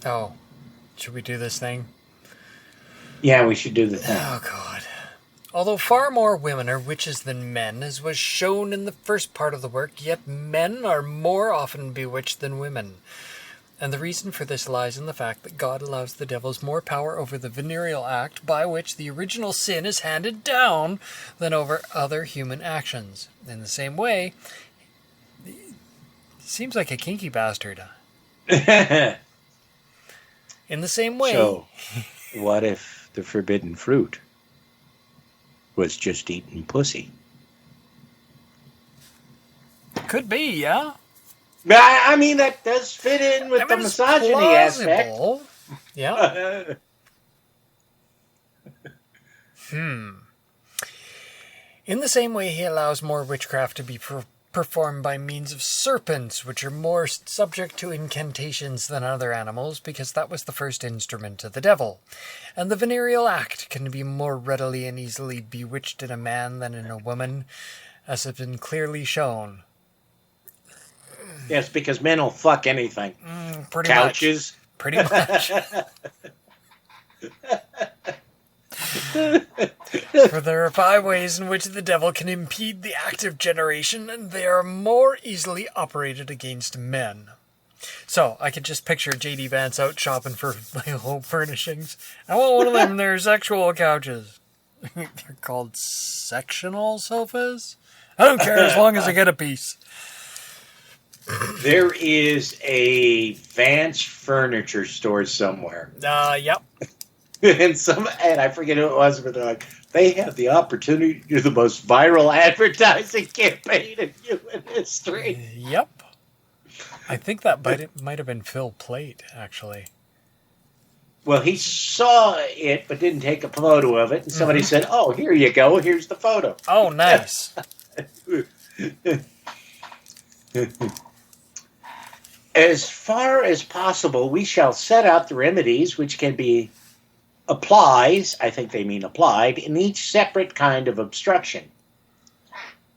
Oh. Should we do this thing? Yeah, we should do the thing. Oh, God. Although far more women are witches than men, as was shown in the first part of the work, yet men are more often bewitched than women. And the reason for this lies in the fact that God allows the devils more power over the venereal act by which the original sin is handed down than over other human actions. In the same way, seems like a kinky bastard. In the same way... So, what if the forbidden fruit was just eating pussy? Could be, yeah. I mean, that does fit in with the misogyny aspect. Yeah. In the same way, he allows more witchcraft to be performed by means of serpents, which are more subject to incantations than other animals, because that was the first instrument of the devil. And the venereal act can be more readily and easily bewitched in a man than in a woman, as has been clearly shown. Yes, because men will fuck anything. Couches. Pretty much. For there are 5 ways in which the devil can impede the act of generation, and they are more easily operated against men. So, I could just picture J.D. Vance out shopping for my home furnishings. I want one of them, they're sexual couches. They're called sectional sofas? I don't care as long as I get a piece. There is a Vance furniture store somewhere. Yep. And I forget who it was, but they're like, they have the opportunity to do the most viral advertising campaign in human history. Yep. I think that might have been Phil Plait, actually. Well, he saw it, but didn't take a photo of it. And somebody said, oh, here you go. Here's the photo. Oh, nice. As far as possible, we shall set out the remedies which can be applied in each separate kind of obstruction.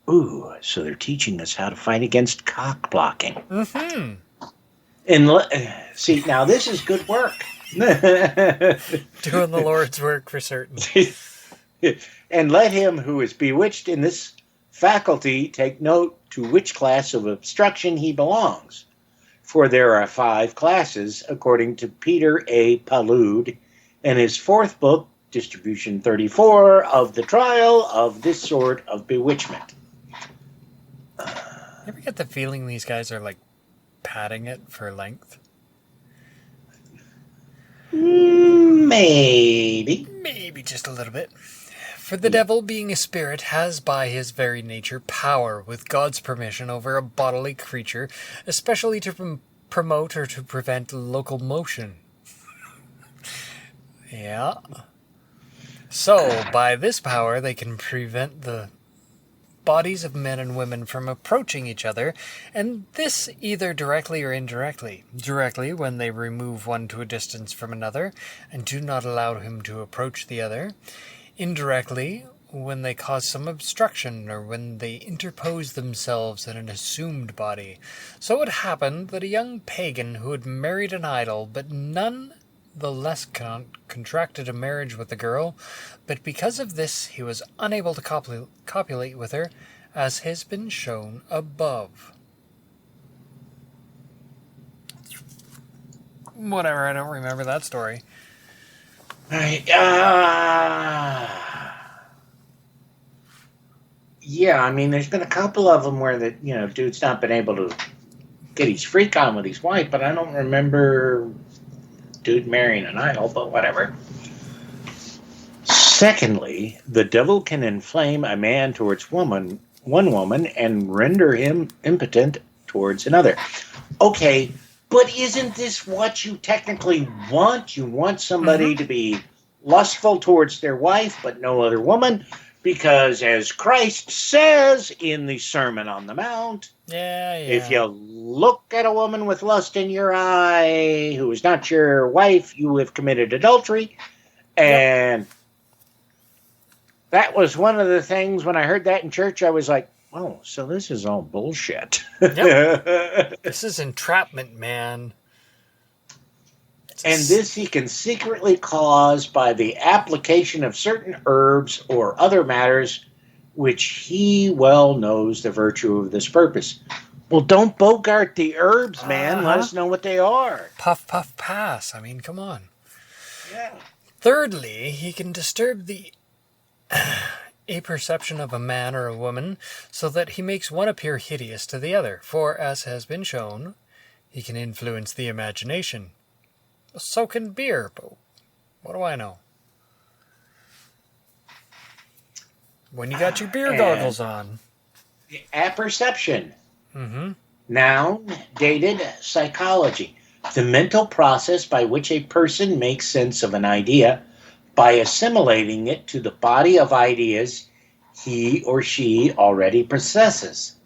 Ooh, so they're teaching us how to fight against cock blocking. And see, now this is good work. Doing the Lord's work for certain. And let him who is bewitched in this faculty take note to which class of obstruction he belongs. For there are 5 classes, according to Peter A. Palude, in his 4th book, Distribution 34, of the Trial of This Sort of Bewitchment. You ever get the feeling these guys are, like, padding it for length? Maybe. Maybe just a little bit. For the devil, being a spirit, has by his very nature power, with God's permission, over a bodily creature, especially to promote or to prevent locomotion. Yeah. So, by this power, they can prevent the bodies of men and women from approaching each other, and this either directly or indirectly. Directly, when they remove one to a distance from another, and do not allow him to approach the other. Indirectly, when they cause some obstruction, or when they interpose themselves in an assumed body. So it happened that a young pagan who had married an idol, but none the less contracted a marriage with the girl, but because of this he was unable to copulate with her, as has been shown above. Whatever, I don't remember that story. Yeah, I mean, there's been a couple of them where dude's not been able to get his freak on with his wife, but I don't remember dude marrying an idol, but whatever. Secondly, the devil can inflame a man towards one woman and render him impotent towards another. Okay, but isn't this what you technically want? You want somebody to be lustful towards their wife, but no other woman, because as Christ says in the Sermon on the Mount, Yeah, yeah. If you look at a woman with lust in your eye who is not your wife, you have committed adultery. And that was one of the things when I heard that in church, I was like, oh, so this is all bullshit. Yep. This is entrapment, man. And this he can secretly cause by the application of certain herbs or other matters which he well knows the virtue of this purpose. Well, don't bogart the herbs, man. Let us know what they are. Puff, puff, pass. I mean, come on. Yeah. Thirdly, he can disturb the apperception of a man or a woman so that he makes one appear hideous to the other. For, as has been shown, he can influence the imagination. So can beer, but what do I know? When you got your beer goggles on. Apperception. Mm-hmm. Noun, dated, psychology. The mental process by which a person makes sense of an idea by assimilating it to the body of ideas he or she already possesses.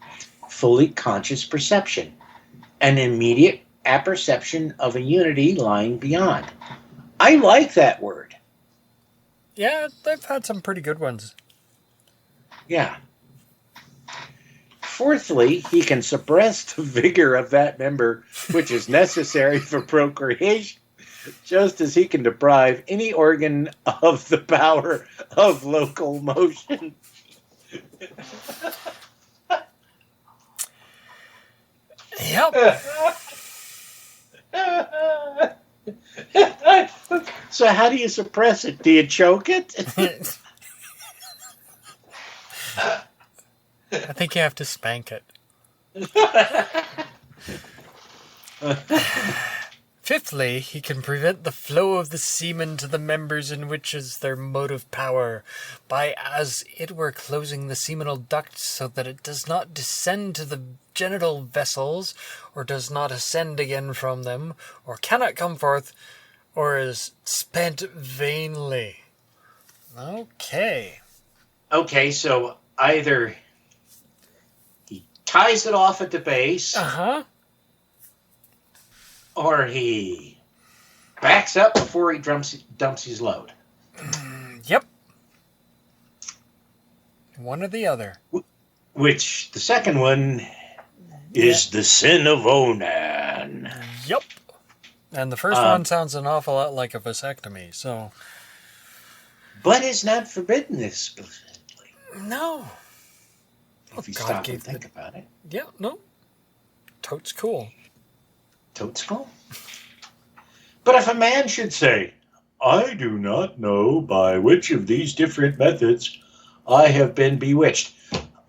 Fully conscious perception. An immediate apperception of a unity lying beyond. I like that word. Yeah, they've had some pretty good ones. Yeah. Fourthly, he can suppress the vigor of that member which is necessary for procreation, just as he can deprive any organ of the power of local motion. Yep. So how do you suppress it? Do you choke it? I think you have to spank it. Fifthly, he can prevent the flow of the semen to the members in which is their motive power, by as it were closing the seminal ducts so that it does not descend to the genital vessels, or does not ascend again from them, or cannot come forth, or is spent vainly. Okay. Okay, so either he ties it off at the base, or he backs up before he dumps his load. Yep. One or the other. Which, the second one, is the sin of Onan. Yep. And the first one sounds an awful lot like a vasectomy, so... But it's not forbidden explicitly. No. If you stop and think about it. Yeah, no. Totes cool. Totes cool. But if a man should say, I do not know by which of these different methods I have been bewitched.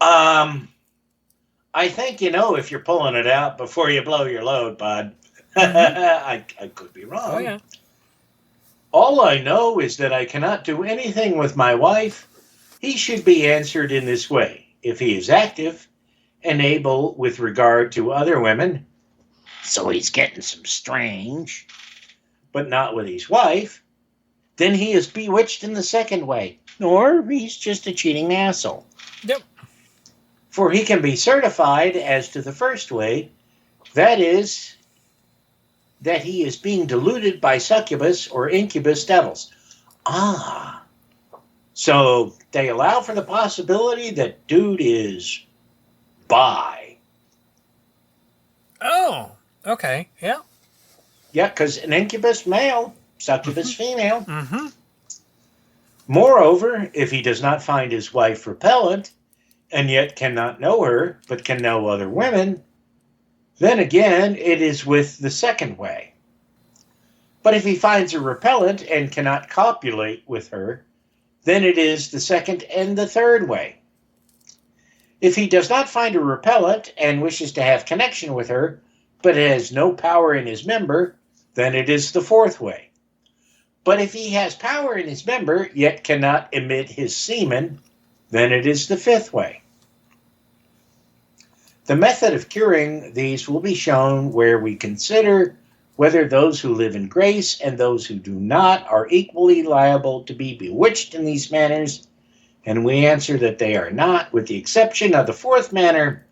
I think you know if you're pulling it out before you blow your load, bud. I could be wrong. Oh, yeah. All I know is that I cannot do anything with my wife. He should be answered in this way. If he is active and able with regard to other women, so he's getting some strange, but not with his wife, then he is bewitched in the second way. Or he's just a cheating asshole. Yep. For he can be certified as to the first way, that is, that he is being deluded by succubus or incubus devils. Ah. So they allow for the possibility that dude is bi. Oh, okay, yeah. Yeah, because an incubus male, succubus female. Mm-hmm. Moreover, if he does not find his wife repellent, and yet cannot know her, but can know other women, then again it is with the second way. But if he finds her repellent and cannot copulate with her, then it is the second and the third way. If he does not find her repellent and wishes to have connection with her, but has no power in his member, then it is the fourth way. But if he has power in his member, yet cannot emit his semen, then it is the fifth way. The method of curing these will be shown where we consider whether those who live in grace and those who do not are equally liable to be bewitched in these manners, and we answer that they are not, with the exception of the fourth manner,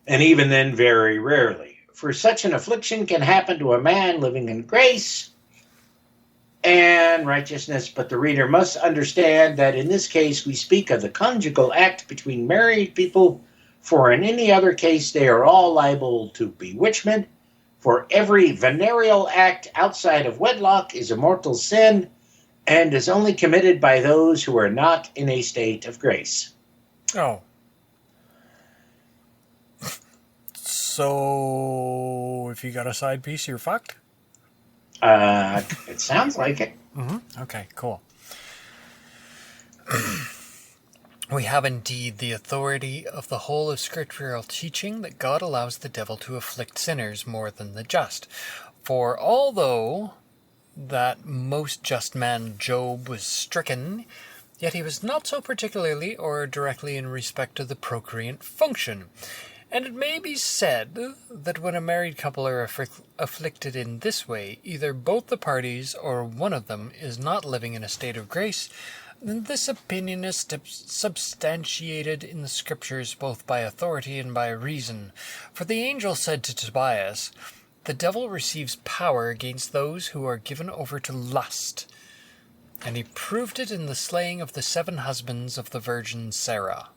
and even then very rarely. For such an affliction can happen to a man living in grace and righteousness, but the reader must understand that in this case we speak of the conjugal act between married people, for in any other case they are all liable to bewitchment, for every venereal act outside of wedlock is a mortal sin and is only committed by those who are not in a state of grace. Oh. So, if you got a side piece, you're fucked? It sounds like it. Mm-hmm. Okay, cool. We have indeed the authority of the whole of scriptural teaching that God allows the devil to afflict sinners more than the just. For although that most just man Job was stricken, yet he was not so particularly or directly in respect to the procreant function. And it may be said that when a married couple are afflicted in this way, either both the parties or one of them is not living in a state of grace, then this opinion is substantiated in the Scriptures both by authority and by reason. For the angel said to Tobias, "The devil receives power against those who are given over to lust." And he proved it in the slaying of the 7 husbands of the virgin Sarah.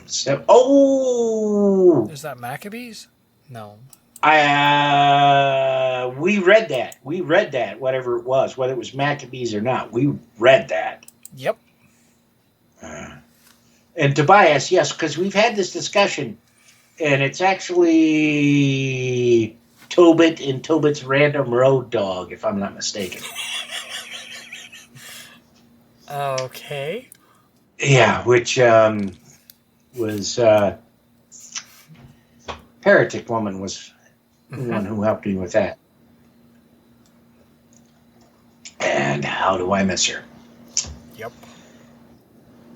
So, oh! Is that Maccabees? No. We read that. Whatever it was, whether it was Maccabees or not. We read that. Yep. And Tobias, yes, because we've had this discussion, and it's actually Tobit in Tobit's Random Road Dog, if I'm not mistaken. Okay. Yeah, which was Heretic Woman was the one who helped me with that. And how do I miss her? Yep.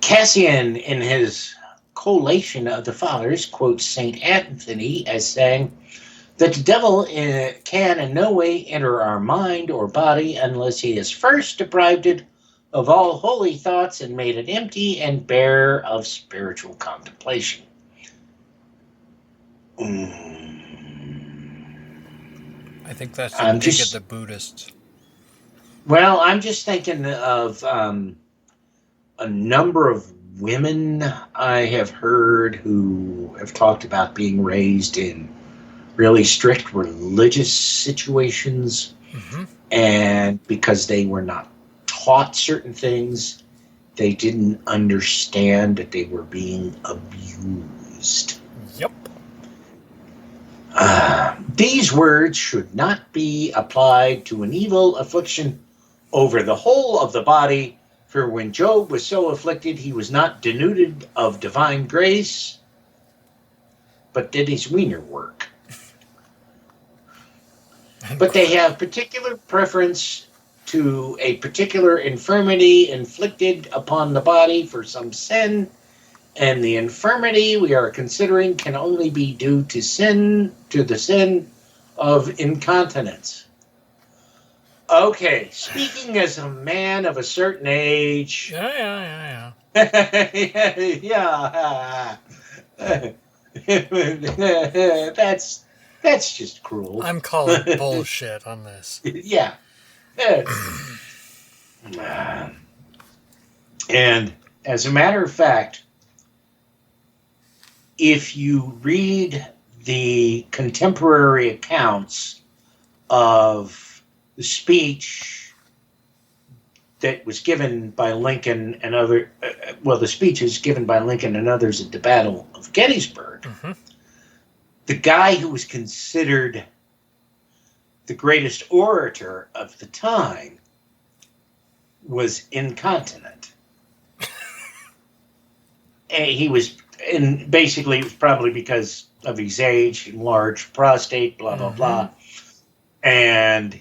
Cassian, in his collation of the Fathers, quotes St. Anthony as saying that the devil can in no way enter our mind or body unless he has first deprived it of all holy thoughts and made it empty and bare of spiritual contemplation. I think that's a dig at the Buddhists. Well, I'm just thinking of a number of women I have heard who have talked about being raised in really strict religious situations, and because they were not taught certain things, they didn't understand that they were being abused. Yep. These words should not be applied to an evil affliction over the whole of the body, for when Job was so afflicted, he was not denuded of divine grace, but did his wiener work. But they have particular preference to a particular infirmity inflicted upon the body for some sin, and the infirmity we are considering can only be due to the sin of incontinence. Okay, speaking as a man of a certain age. Yeah. That's just cruel. I'm calling bullshit on this. Yeah. And as a matter of fact, if you read the contemporary accounts of the speech that was given by Lincoln and the speeches given by Lincoln and others at the Battle of Gettysburg, the guy who was considered the greatest orator of the time was incontinent. And he was, and basically it was probably because of his age, enlarged prostate, blah, blah, blah. And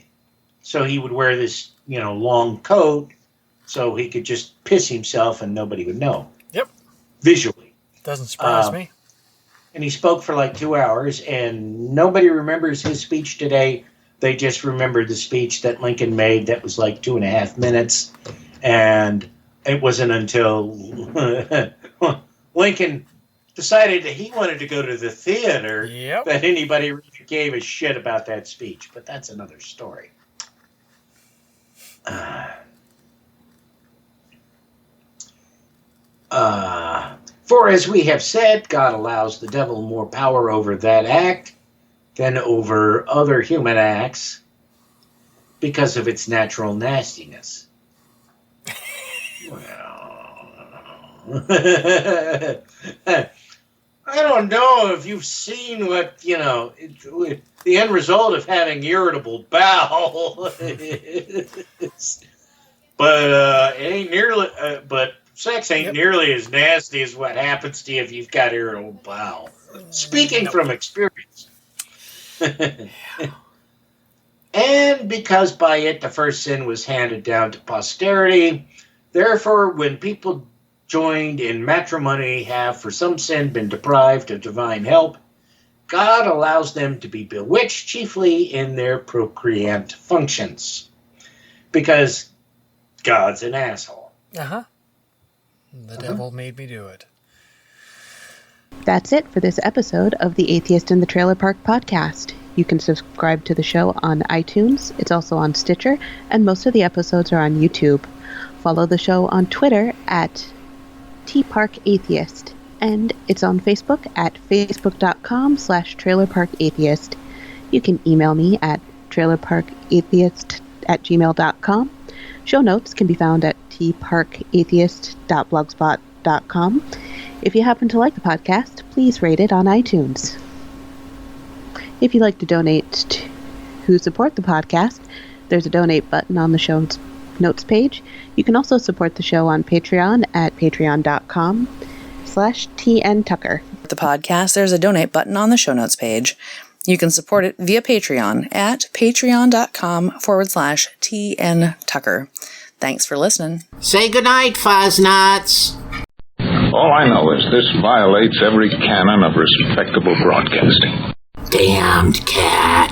so he would wear this, long coat so he could just piss himself and nobody would know. Yep. Visually. Doesn't surprise me. And he spoke for like 2 hours, and nobody remembers his speech today. They just remembered the speech that Lincoln made that was like 2.5 minutes. And it wasn't until Lincoln decided that he wanted to go to the theater that anybody really gave a shit about that speech. But that's another story. For as we have said, God allows the devil more power over that act than over other human acts because of its natural nastiness. Well, I don't know if you've seen what, the end result of having irritable bowel is. But it ain't nearly, but sex ain't nearly as nasty as what happens to you if you've got irritable bowel. Speaking from experience. And because by it the first sin was handed down to posterity, therefore when people joined in matrimony have for some sin been deprived of divine help, God allows them to be bewitched chiefly in their procreant functions. Because God's an asshole. The devil made me do it. That's it for this episode of the Atheist in the Trailer Park podcast. You can subscribe to the show on iTunes. It's also on Stitcher, and most of the episodes are on YouTube. Follow the show on Twitter at tparkatheist, and it's on Facebook at facebook.com/trailerparkatheist. You can email me at trailerparkatheist@gmail.com. Show notes can be found at tparkatheist.blogspot.com. If you happen to like the podcast, please rate it on iTunes. If you'd like to donate to support the podcast, there's a donate button on the show notes page. You can also support the show on Patreon at patreon.com/tntucker. The podcast, there's a donate button on the show notes page. You can support it via Patreon at patreon.com/tntucker. Thanks for listening. Say goodnight, Fuzz-Nuts. All I know is this violates every canon of respectable broadcasting. Damned cat.